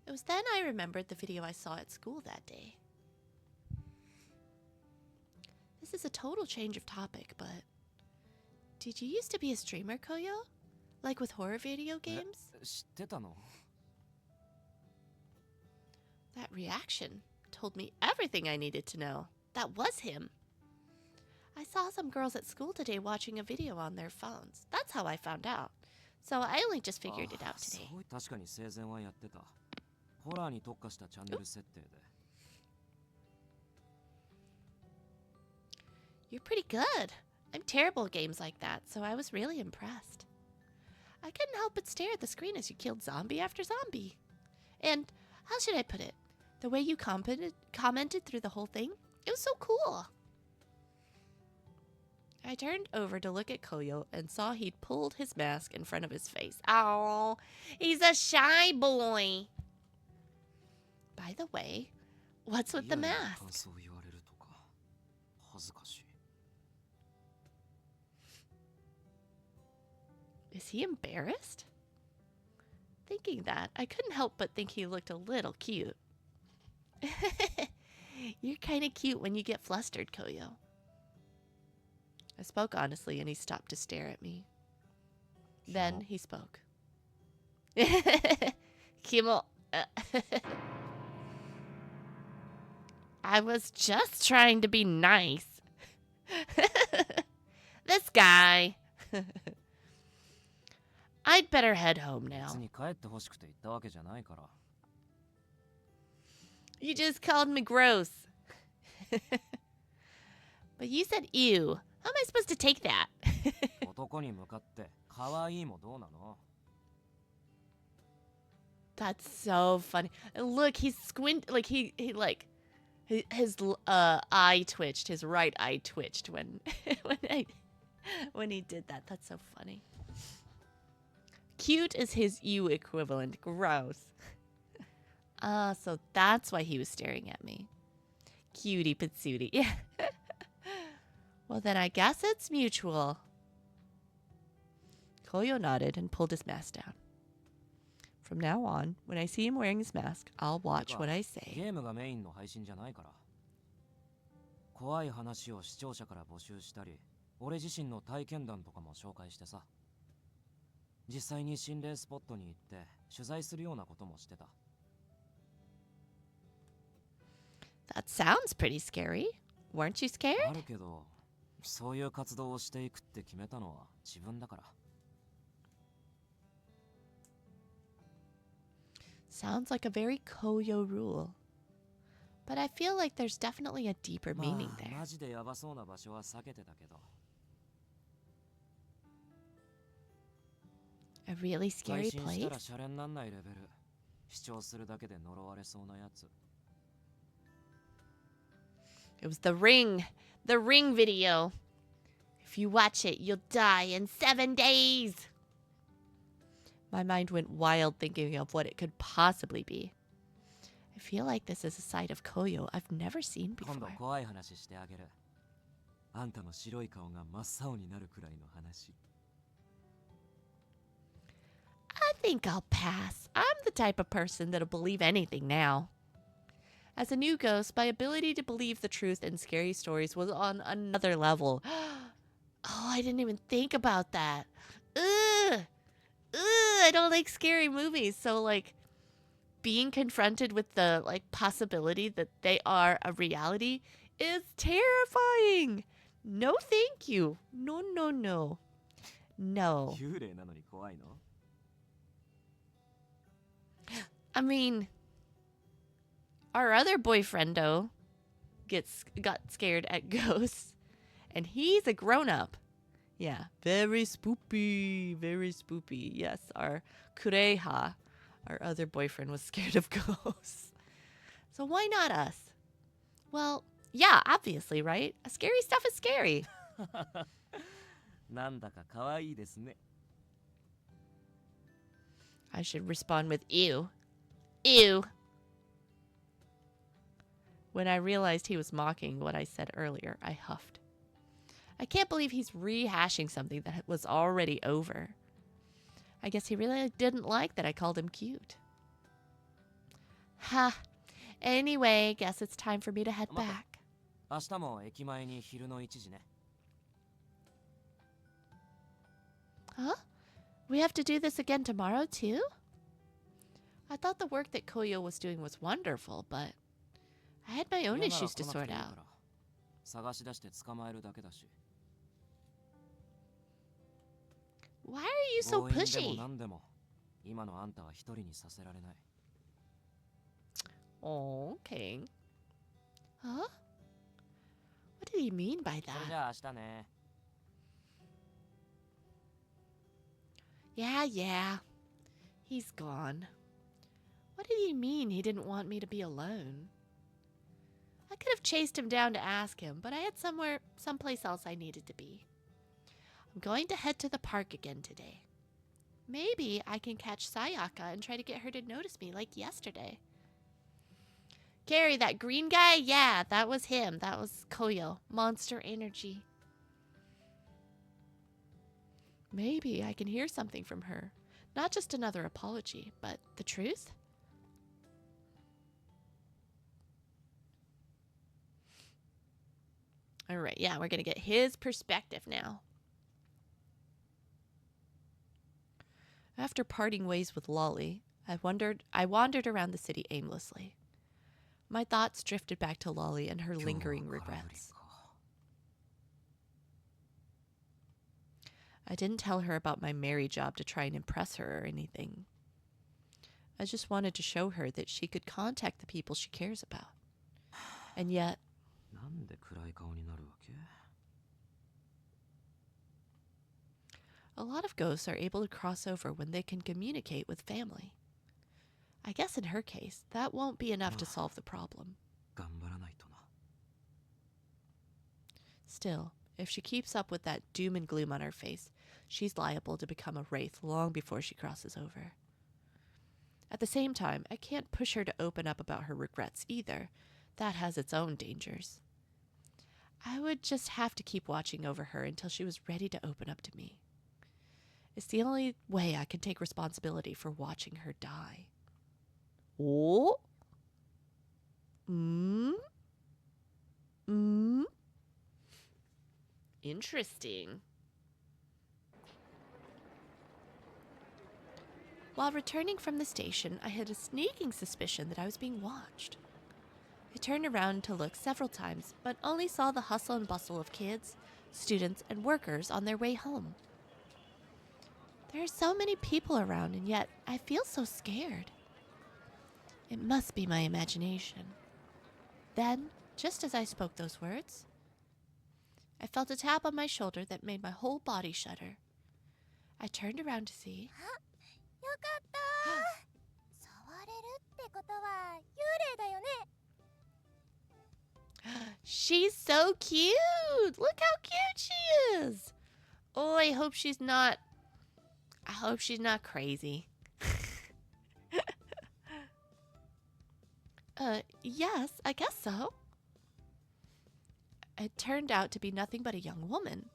It was then I remembered the video I saw at school that day. This is a total change of topic, but did you used to be a streamer, Koyo? Like with horror video games? 知ってたの? That reaction told me everything I needed to know. That was him. I saw some girls at school today watching a video on their phones. That's how I found out. So I only just figured it out today. 確かに生前はやってた。ホラーに特化したチャンネル設定で。You're pretty good. I'm terrible at games like that, so I was really impressed. I couldn't help but stare at the screen as you killed zombie after zombie. And how should I put it? The way you commented through the whole thing, it was so cool. I turned over to look at Koyo and saw he'd pulled his mask in front of his face. Oh, he's a shy boy. By the way, what's with the mask? Is he embarrassed? Thinking that, I couldn't help but think he looked a little cute. You're kind of cute when you get flustered, Koyo. I spoke honestly, and he stopped to stare at me. Then he spoke. Kimo. I was just trying to be nice. This guy. I'd better head home now. You just called me gross. But you said ew. How am I supposed to take that? That's so funny. And look, he's like his eye twitched. His right eye twitched when when he did that. That's so funny. Cute is his ew equivalent. Gross. So that's why he was staring at me. Cutie patootie. Yeah. Well, then I guess it's mutual. Koyo nodded and pulled his mask down. From now on, when I see him wearing his mask, I'll watch what I say. ゲームがメインの配信じゃないから。怖い話を視聴者から募集したり、俺自身の体験談とかも紹介してさ。実際に心霊スポットに行って取材するようなこともしてた。That sounds pretty scary. Weren't you scared? あるけど、そういう活動をしていくって決めたのは自分だから。Sounds like a very Koyo rule. But I feel like there's definitely a deeper meaning there. マジでヤバそうな場所は避けてたけど。A really scary 配信したら place? シャレになんないレベル。視聴するだけで呪われそうなやつ。It was the ring video. If you watch it, you'll die in 7 days. My mind went wild thinking of what it could possibly be. I feel like this is a side of Koyo I've never seen 今度 before. 怖い話してあげる。あんたの白い顔が真っ青になるくらいの話。think I'll pass. I'm the type of person that'll believe anything now. As a new ghost, my ability to believe the truth in scary stories was on another level. Oh, I didn't even think about that. Ugh. I don't like scary movies. So, like, being confronted with the, like, possibility that they are a reality is terrifying. No, thank you. No, no, no. No. 幽霊なのに怖いの？ I mean, our other boyfriendo got scared at ghosts, and he's a grown-up. Yeah, very spoopy, very spoopy. Yes, our kureha, our other boyfriend, was scared of ghosts. So why not us? Well, yeah, obviously, right? Scary stuff is scary. なんだか可愛いですね。 I should respond with ew. Ew. When I realized he was mocking what I said earlier, I huffed. I can't believe he's rehashing something that was already over. I guess he really didn't like that I called him cute. Ha. Anyway, guess it's time for me to head back. 明日も駅前に昼の1時ね。 Huh? We have to do this again tomorrow, too? I thought the work that Koyo was doing was wonderful, but I had my own issues to sort out. 探し出して捕まえるだけだし。 Why are you so 強引でも pushy? 何でも今のあんたは一人にさせられない。 Oh, okay. Huh? What did he mean by それじ that? ゃあ明日ね。 Yeah. He's gone. What did he mean he didn't want me to be alone? I could have chased him down to ask him, but I had someplace else I needed to be. I'm going to head to the park again today. Maybe I can catch Sayaka and try to get her to notice me like yesterday. Gary, that green guy? Yeah, that was him. That was Koyo. Monster energy. Maybe I can hear something from her. Not just another apology, but the truth? All right, yeah, we're going to get his perspective now. After parting ways with Lolli, I wandered around the city aimlessly. My thoughts drifted back to Lolli and her lingering regrets. I didn't tell her about my Mary job to try and impress her or anything. I just wanted to show her that she could contact the people she cares about. And yet... なんで暗い顔になるわけ? A lot of ghosts are able to cross over when they can communicate with family. I guess in her case, that won't be enough to solve the problem. 頑張らないとな。 Still, if she keeps up with that doom and gloom on her face, she's liable to become a wraith long before she crosses over. At the same time, I can't push her to open up about her regrets either. That has its own dangers. I would just have to keep watching over her until she was ready to open up to me. It's the only way I can take responsibility for watching her die. Oh? Interesting. While returning from the station, I had a sneaking suspicion that I was being watched. I turned around to look several times, but only saw the hustle and bustle of kids, students, and workers on their way home. There are so many people around, and yet I feel so scared. It must be my imagination. Then, just as I spoke those words, I felt a tap on my shoulder that made my whole body shudder. I turned around to see... よかった。触れるってことは幽霊だよね。 She's so cute! Look how cute she is! Oh, I hope she's not crazy. Yes, I guess so. It turned out to be nothing but a young woman.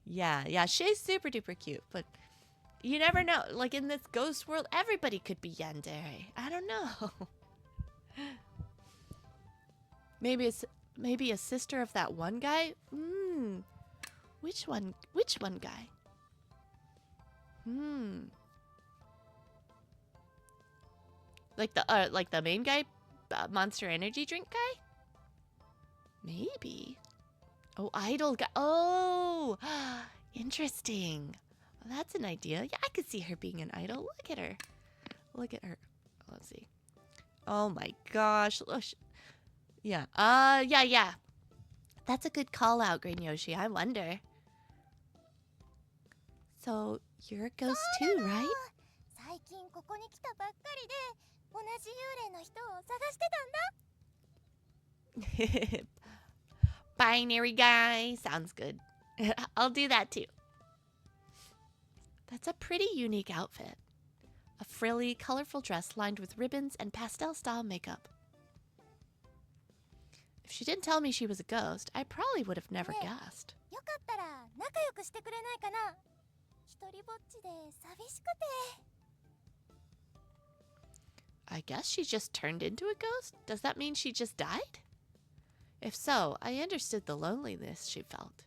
Yeah, she's super duper cute, but You never know. Like in this ghost world, everybody could be yandere. I don't know. Maybe a sister of that one guy? Which one guy? Like the main guy, Monster Energy drink guy? Maybe. Oh, idol guy. Oh, interesting. Well, that's an idea. Yeah, I could see her being an idol. Look at her. Look at her. Let's see. Oh my gosh. Yeah. Yeah. That's a good call out, Green Yoshi. I wonder. So, you're a ghost too, right? 最近ここに来たばっかりで同じ幽霊の人を探してたんだ。 Binary guy. Sounds good. I'll do that too. That's a pretty unique outfit. A frilly, colorful dress lined with ribbons and pastel-style makeup. If she didn't tell me she was a ghost, I probably would have never guessed. よかったら仲良くしてくれないかな。一人ぼっちで寂しくて。 I guess she just turned into a ghost? Does that mean she just died? If so, I understood the loneliness she felt.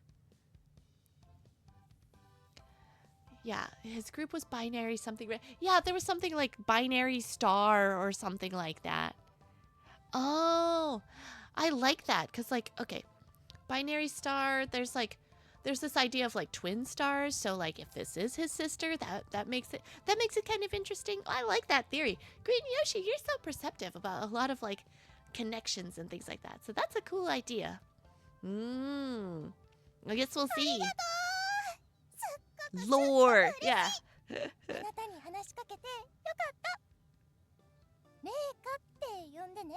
Yeah, his group was binary something. Yeah, there was something like binary star or something like that. Oh, I like that because, like, okay, binary star. There's this idea of like twin stars. So like, if this is his sister, that makes it kind of interesting. I like that theory. Green Yoshi, you're so perceptive about a lot of like connections and things like that. So that's a cool idea. I guess we'll see. Lore, yeah. あなたに話しかけてよかった。レイカって呼んでね。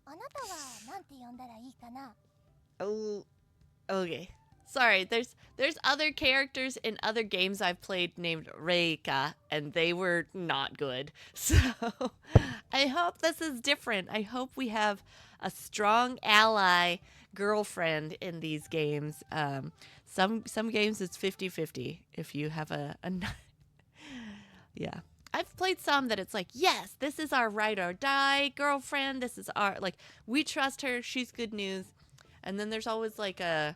あなたはなんて呼んだらいいかな。 Oh, okay. Sorry, there's other characters in other games I've played named Reika, and they were not good. So I hope this is different. I hope we have a strong ally girlfriend in these games. Some games it's 50-50 if you have a yeah. I've played some that it's like, yes, this is our ride or die girlfriend. This is our, like, we trust her. She's good news. And then there's always like a,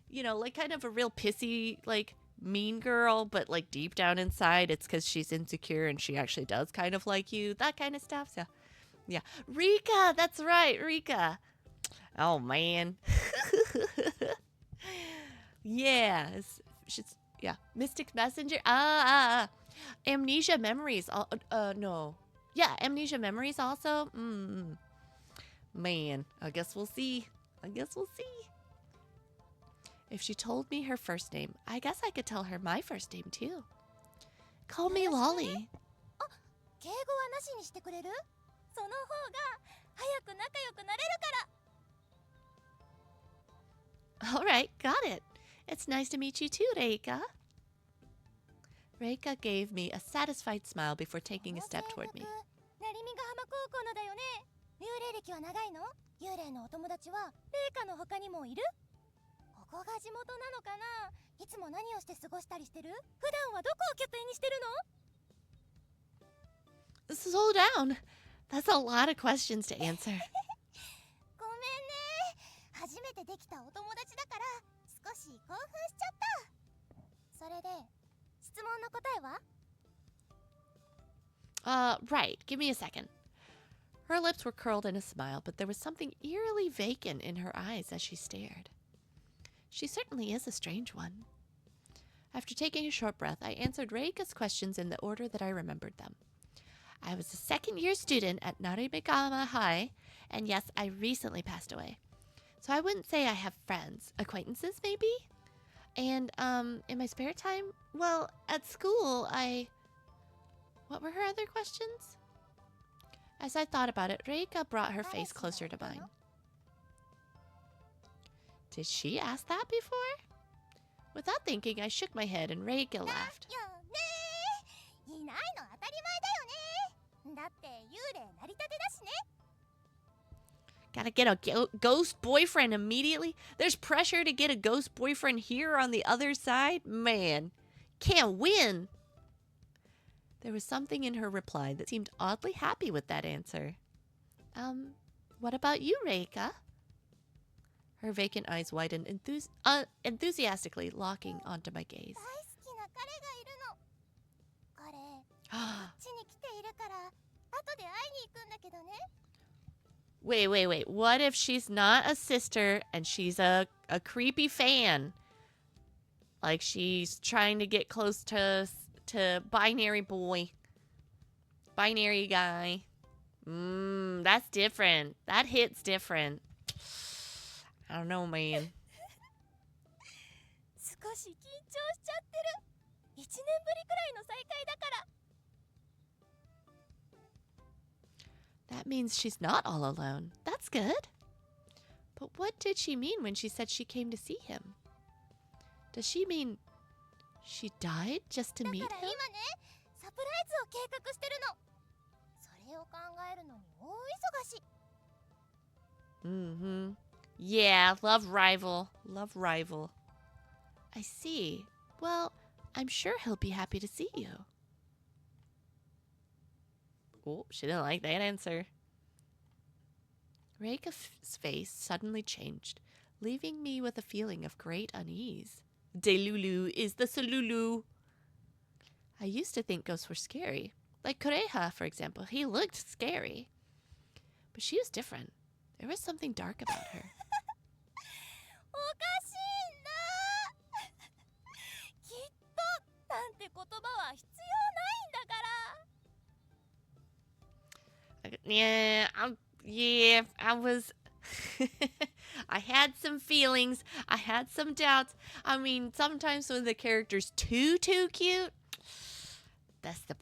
you know, like kind of a real pissy, like mean girl, but like deep down inside, it's because she's insecure and she actually does kind of like you. That kind of stuff. So, yeah. Rika, that's right, Rika. Oh, man. Yeah. She's, yeah. Mystic Messenger. Amnesia Memories. No. Yeah, Amnesia Memories also. Man, I guess we'll see. If she told me her first name, I guess I could tell her my first name too. Call me Lolli. 敬語はなしにしてくれる？その方が早く仲良くなれるから。 All right, got it. It's nice to meet you too, Reika. Reika gave me a satisfied smile before taking a step toward me. 成美ヶ浜高校のだよね。幽霊歴は長いの？幽霊のお友達はレイカの他にもいる？ここが地元なのかな？いつも何をして過ごしたりしてる？普段はどこを拠点にしてるの？ Slow down. That's a lot of questions to answer. ごめんね。初めてできたお友達だから少し興奮しちゃった。それで質問の答えは？ Right. Give me a second. Her lips were curled in a smile, but there was something eerily vacant in her eyes as she stared. She certainly is a strange one. After taking a short breath, I answered Reika's questions in the order that I remembered them. I was a second-year student at Iriam Hey, and yes, I recently passed away. So I wouldn't say I have friends. Acquaintances, maybe? And, in my spare time? Well, at school, What were her other questions? As I thought about it, Reika brought her face closer to mine. Did she ask that before? Without thinking, I shook my head and Reika laughed. よね。いないの当たり前だよね。だって幽霊なりたてだしね。 Gotta get a ghost boyfriend immediately? There's pressure to get a ghost boyfriend here on the other side? Man, can't win. There was something in her reply that seemed oddly happy with that answer. What about you, Reika? Her vacant eyes widened enthusiastically, locking onto my gaze. 大好きな彼がいるの。彼、こっちに来ているから、後で会いに行くんだけどね。Wait. What if she's not a sister and she's a creepy fan? Like she's trying to get close to binary boy. Binary guy. That's different. That hits different. I don't know, man. 少し緊張しちゃってる。1年ぶりくらいの再会だから。That means she's not all alone. That's good. But what did she mean when she said she came to see him? Does she mean she died just to だ meet から him? 今ね、サプライズを計画してるの。それを考えるのに大忙し。Yeah, love rival. Love rival. I see. Well, I'm sure he'll be happy to see you. Oh, she didn't like that answer. Reika's face suddenly changed, leaving me with a feeling of great unease. Delulu is the Salulu. I used to think ghosts were scary. Like Kureha, for example. He looked scary. But she was different. There was something dark about her. おかしいんだ。きっとなんて言葉は必要ないんだから。I was... I had some feelings. I had some doubts. I mean, sometimes when the character's too cute, that's a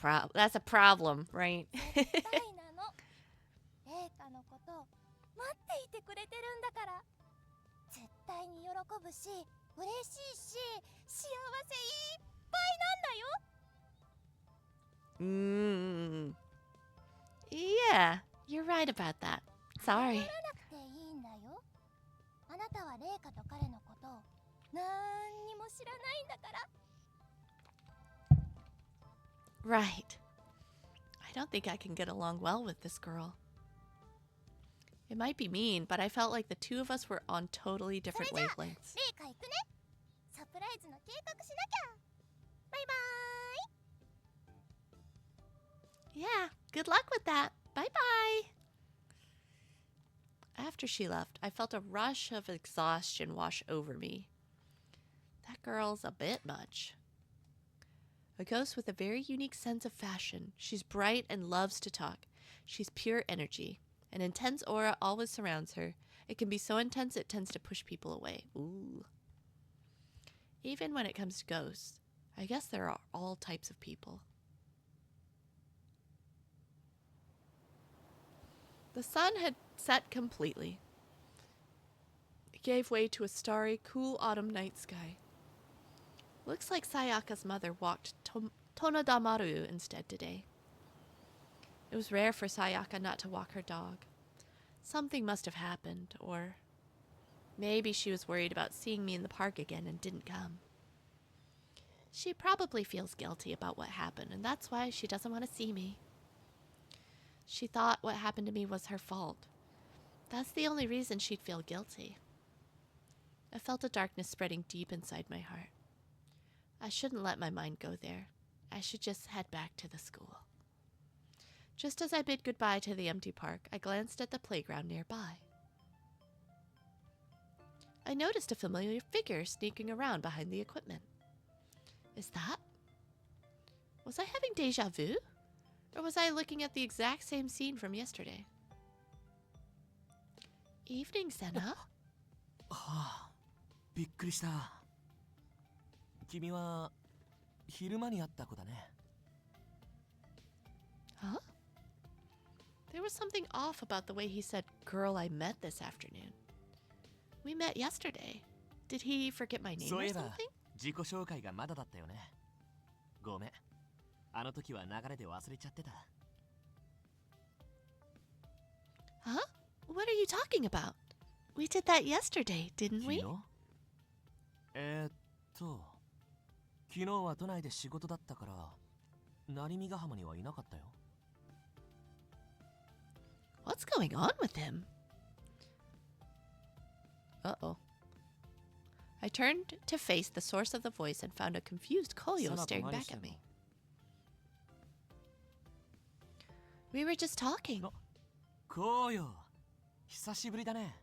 problem, right? 絶対なの。レイカのこと待っていてくれてるんだから。絶対に喜ぶし、嬉しいし、幸せいっぱいなんだよ。Yeah, you're right about that. Sorry. 謝らなくていいんだよ。あなたはレイカと彼のことをなんにも知らないんだから。Right. I don't think I can get along well with this girl. It might be mean, but I felt like the two of us were on totally different それじゃあ wavelengths. レイカ行くね。サプライズの計画しなきゃ。バイバーイ。 Yeah, good luck with that. Bye-bye. After she left, I felt a rush of exhaustion wash over me. That girl's a bit much. A ghost with a very unique sense of fashion. She's bright and loves to talk. She's pure energy. An intense aura always surrounds her. It can be so intense it tends to push people away. Ooh. Even when it comes to ghosts, I guess there are all types of people. The sun had set completely. It gave way to a starry, cool autumn night sky. Looks like Sayaka's mother walked Tonodamaru instead today. It was rare for Sayaka not to walk her dog. Something must have happened, or maybe she was worried about seeing me in the park again and didn't come. She probably feels guilty about what happened, and that's why she doesn't want to see me. She thought what happened to me was her fault. That's the only reason she'd feel guilty. I felt a darkness spreading deep inside my heart. I shouldn't let my mind go there. I should just head back to the school. Just as I bid goodbye to the empty park, I glanced at the playground nearby. I noticed a familiar figure sneaking around behind the equipment. Is that? Was I having deja vu? Or was I looking at the exact same scene from yesterday? Evening, Senna. はあ、びっくりした。君は昼間に会った子だね。Huh? There was something off about the way he said, "Girl I met this afternoon." We met yesterday. Did he forget my name そう or いえば something? 自己紹介がまだだったよね。ごめん。あの時は流れで忘れちゃってた。Huh? What are you talking about? We did that yesterday, didn't we? 昨日昨日は都内で仕事だったから成見ヶ浜にはいなかったよ。 What's going on with him? Uh-oh. I turned to face the source of the voice and found a confused Koyo staring back at me. We were just talking. Koyo, 久しぶりだね。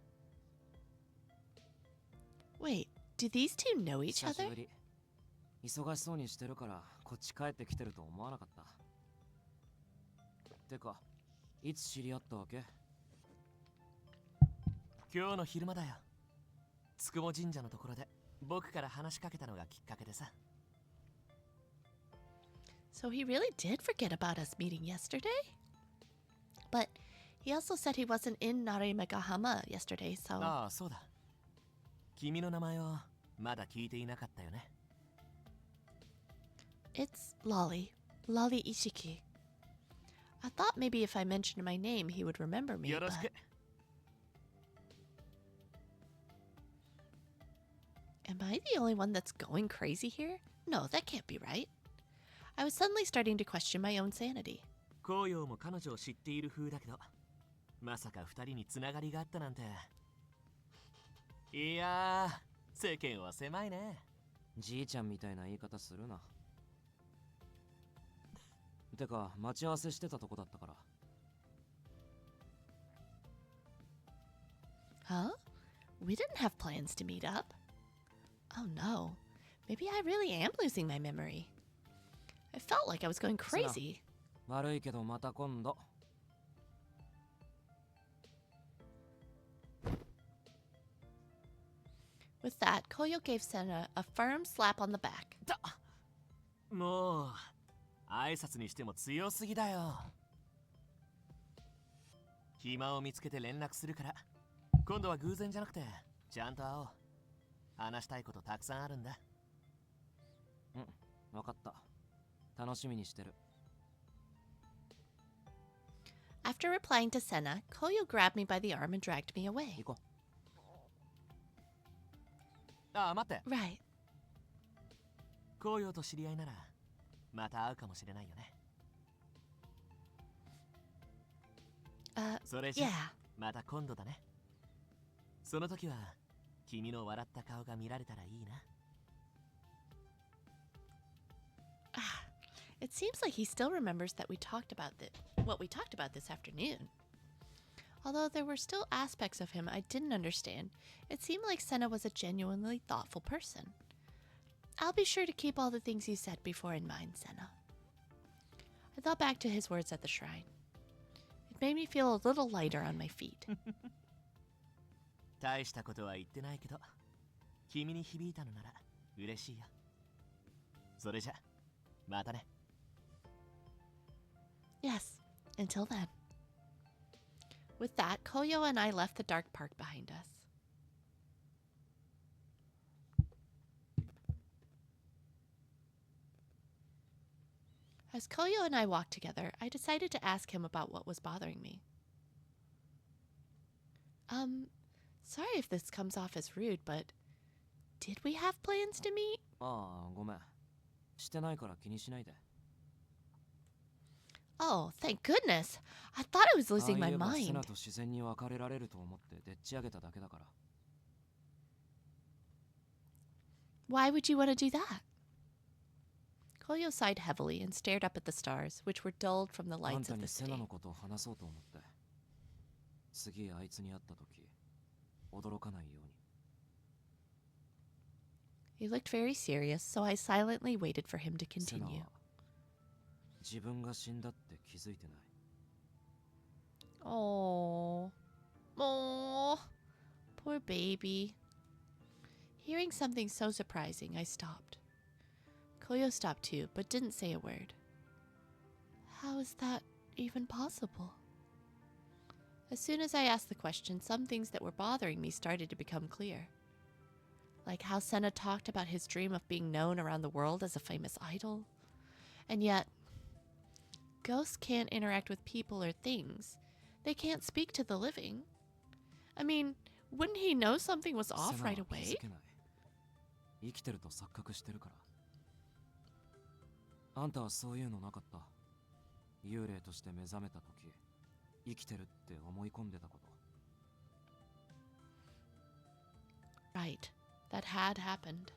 Wait, do these two know each 久し other? ぶり。忙しそうにしてるからこっち帰ってきてると思わなかった。てか、いつ知り合ったわけ？今日の昼間だよ。つくも神社のところで僕から話しかけたのがきっかけでさ。 So he really did forget about us meeting yesterday? But he also said he wasn't in Narimegahama yesterday, so... ああ、そうだ。君の名前をまだ聞いていなかったよね。 It's Lolli Ishiki. I thought maybe if I mentioned my name, he would remember me, よろしく。 but... Am I the only one that's going crazy here? No, that can't be right. I was suddenly starting to question my own sanity. 紅葉も彼女を知っている風だけど、まさか二人につながりがあったなんて。いやー、世間は狭いね。じいちゃんみたいな言い方するな。てか、待ち合わせしてたとこだったから。 Huh? We didn't have plans to meet up. Oh no. Maybe I really am losing my memory. I felt like I was going crazy. 悪いけどまた今度。 With that, Koyo gave Senna a firm slap on the back. もう挨拶にしても強すぎだよ。暇を見つけて連絡するから、今度は偶然じゃなくてちゃんと会おう。話したいことたくさんあるんだ。うん、わかった。楽しみにしてる。 After replying to Senna, Koyo grabbed me by the arm and dragged me away. 行こう。ああ、待って。 Right. 紅葉と知り合いならまた会うかもしれないよね。 それじゃ、 Yeah. また今度だね。その時は君の笑った顔が見られたらいいな。 It seems like he still remembers that we talked about what we talked about this afternoon. Although there were still aspects of him I didn't understand, it seemed like Senna was a genuinely thoughtful person. I'll be sure to keep all the things you said before in mind, Senna. I thought back to his words at the shrine. It made me feel a little lighter on my feet. 大したことは言ってないけど、君に響いたのなら嬉しいよ。それじゃ、またね。 Yes, until then. With that, Koyo and I left the dark park behind us. As Koyo and I walked together, I decided to ask him about what was bothering me. Sorry if this comes off as rude, but did we have plans to meet? ああ、ごめん。してないから気にしないで。 Oh, thank goodness. I thought I was losing my ああ言えばセ mind. ナと自然に別れられると思ってでっち上げただけだから。 Why would you want to do that? Koyo sighed heavily and stared up at the stars, which were dulled from the あん lights た of に the セナ city. のことを話そうと思って。次あいつに会った時、驚かないように。 He looked very serious, so I silently waited for him to セナ continue. は自分が死んだって気づいてない。 Oh, poor baby. Hearing something so surprising, I stopped. Koyo stopped too, but didn't say a word. How is that even possible? As soon as I asked the question, some things that were bothering me started to become clear. Like how Senna talked about his dream of being known around the world as a famous idol. And yet, ghosts can't interact with people or things. They can't speak to the living. I mean, wouldn't he know something was セ off ナは right 気 away? づけない。生きてると錯覚してるから。あんたはそういうのなかった？幽霊として目覚めた時、生きてるって思い込んでたこと。Right. That had happened.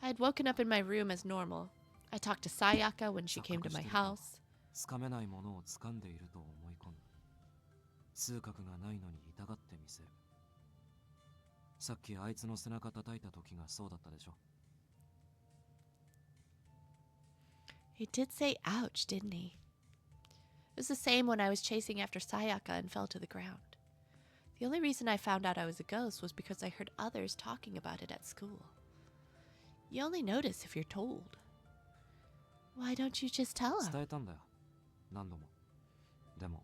I had woken up in my room as normal. I talked to Sayaka when she came to my house. つかめないものを掴んでいると思い込む。痛覚がないのに痛がってみせる。さっきあいつの背中叩いた時がそうだったでしょ。He did say ouch, didn't he? It was the same when I was chasing after Sayaka and fell to the ground. The only reason I found out I was a ghost was because I heard others talking about it at school. You only notice if you're told. Why don't you just tell him? 伝えたんだよ。何度も。でも、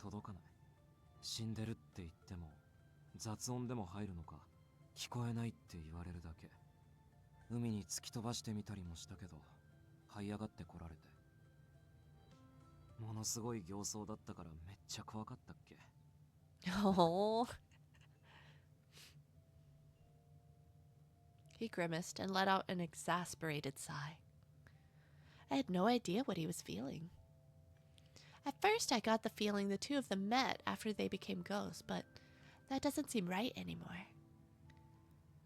届かない。死んでるって言っても、雑音でも入るのか、聞こえないって言われるだけ。海に突き飛ばしてみたりもしたけど、這い上がってこられて。ものすごい形相だったからめっちゃ怖かったっけ。Oh. He grimaced and let out an exasperated sigh. I had no idea what he was feeling. At first, I got the feeling the two of them met after they became ghosts, but that doesn't seem right anymore.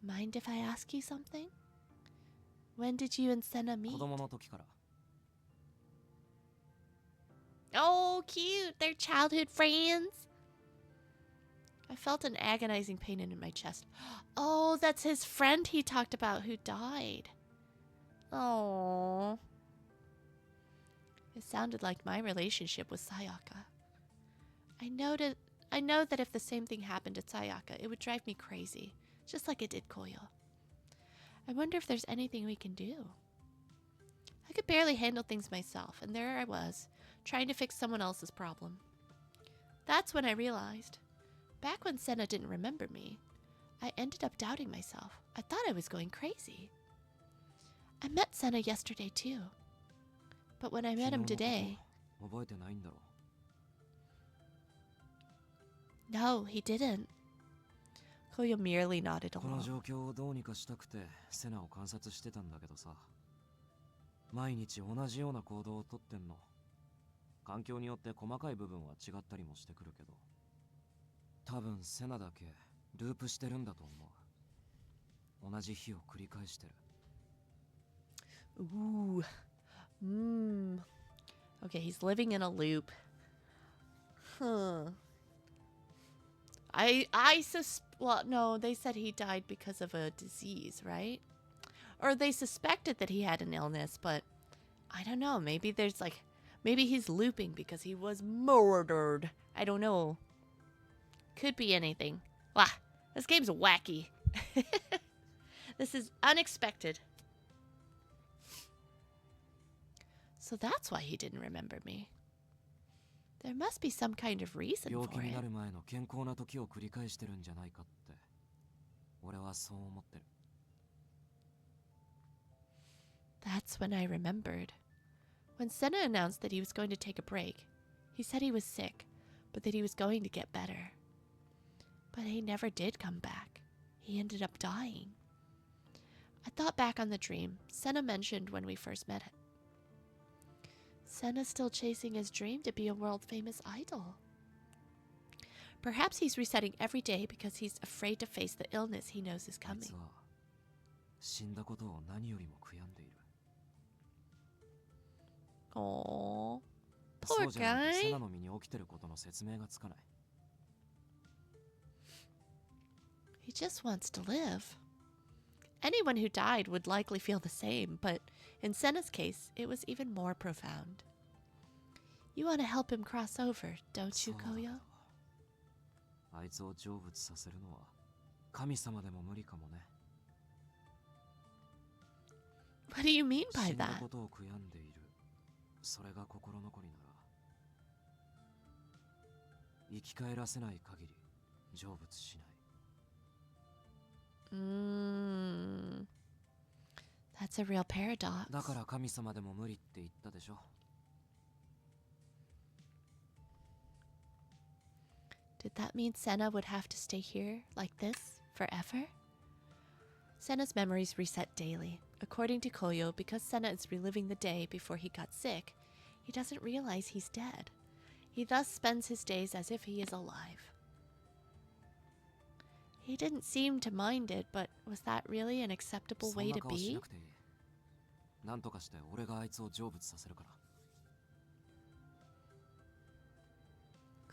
Mind if I ask you something? When did you and Senna meet? 子供の時から。Oh, cute! They're childhood friends! I felt an agonizing pain in my chest. Oh, that's his friend he talked about who died. Oh. It sounded like my relationship with Sayaka. I know that if the same thing happened to Sayaka, it would drive me crazy, just like it did Koyo. I wonder if there's anything we can do. I could barely handle things myself, and there I was, trying to fix someone else's problem. That's when I realized. Back when Senna didn't remember me, I ended up doubting myself. I thought I was going crazy. I met Senna yesterday too. But when I met him today... 覚えてないんだろう。 No, he didn't. Koyo merely nodded この along. 状況をどうにかしたくてセナを観察してたんだけどさ。毎日同じような行動をとってんの。環境によって細かい部分は違ったりもしてくるけど。多分セナだけループしてるんだと思う。同じ日を繰り返してる。 Ooh. Okay, he's living in a loop. Huh. Well, no, they said he died because of a disease, right? Or they suspected that he had an illness, but I don't know. Maybe he's looping because he was murdered. I don't know. Could be anything. Wow, this game's wacky. This is unexpected. So that's why he didn't remember me. There must be some kind of reason 病 for 気にな it. る前の健康な時を繰り返してるんじゃないかって。俺はそう思ってる。 That's when I remembered. When Senna announced that he was going to take a break, he said he was sick, but that he was going to get better. But he never did come back. He ended up dying. I thought back on the dream Senna mentioned when we first met him. Senna's still chasing his dream to be a world-famous idol. Perhaps he's resetting every day because he's afraid to face the illness he knows is あい coming. つは死んだことを何よりも悔やんでいる。 Aww. そ Poor うじゃないとセ guy. ナの身に起きてることの説明がつかない。 He just wants to live. Anyone who died would likely feel the same, but in Senna's case, it was even more profound. You want to help him cross over, don't you, そうだ Koyo? けどあいつを成仏させるのは神様でも無理かもね。 What do you mean 死 by んだ that? ことを悔やんでいる。それが心残りなら生き返らせない限り成仏しない。 That's a real paradox. だから神様でも無理って言ったでしょ。 Did that mean Senna would have to stay here like this forever? Senna's memories reset daily. According to Koyo, because Senna is reliving the day before he got sick, he doesn't realize he's dead. He thus spends his days as if he is alive. He didn't seem to mind it, but was that really an acceptable way to be? なんとかして俺があいつを成仏させるか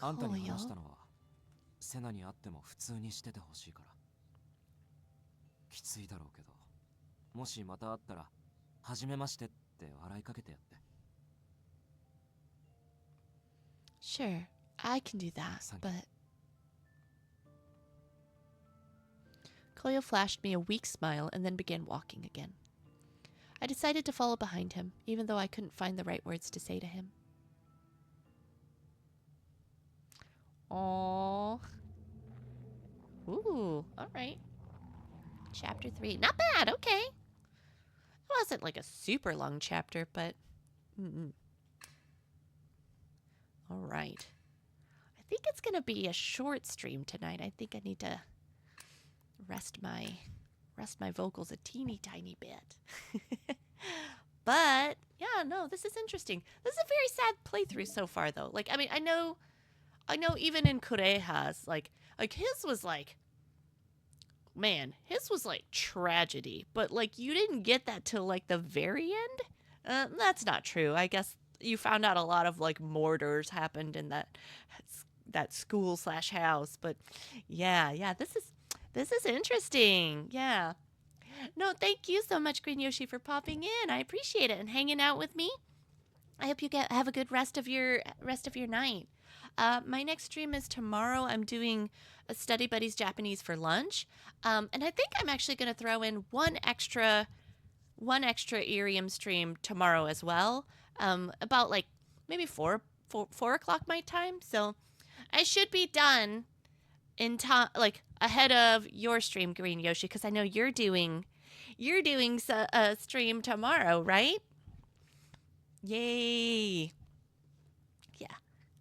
ら。あんたに話したのはセナに会っても普通にしててほしいから。きついだろうけど、もしまた会ったら初めましてって笑いかけてやって。Sure, I can do that, but... Koyo flashed me a weak smile and then began walking again. I decided to follow behind him, even though I couldn't find the right words to say to him. Aww. Ooh, alright. Chapter 3. Not bad, okay. It wasn't like a super long chapter, but... Alright. I think it's gonna be a short stream tonight. I think I need to rest my vocals a teeny tiny bit. But yeah, no, this is interesting. This is a very sad playthrough so far though. Like, I mean, I know even in Kureha's, like his was like, man, his was like tragedy, but like you didn't get that till like the very end. That's not true. I guess you found out a lot of like murders happened in that school/house, but yeah, this is interesting. Yeah. No, thank you so much, Green Yoshi, for popping in. I appreciate it and hanging out with me. I hope you have a good rest of your night. My next stream is tomorrow. I'm doing a Study Buddies Japanese for lunch, and I think I'm actually going to throw in one extra Iriam stream tomorrow as well. About like maybe 4 o'clock my time. So I should be done in time, like ahead of your stream, Green Yoshi, because I know you're doing a stream tomorrow, right? Yay! Yeah,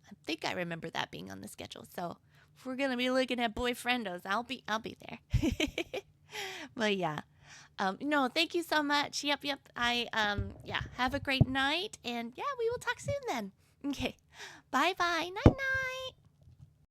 I think I remember that being on the schedule. So if we're gonna be looking at boyfriendos, I'll be there. But yeah, no, thank you so much. Yep. Yeah, have a great night, and yeah, we will talk soon then. Okay, bye. Night.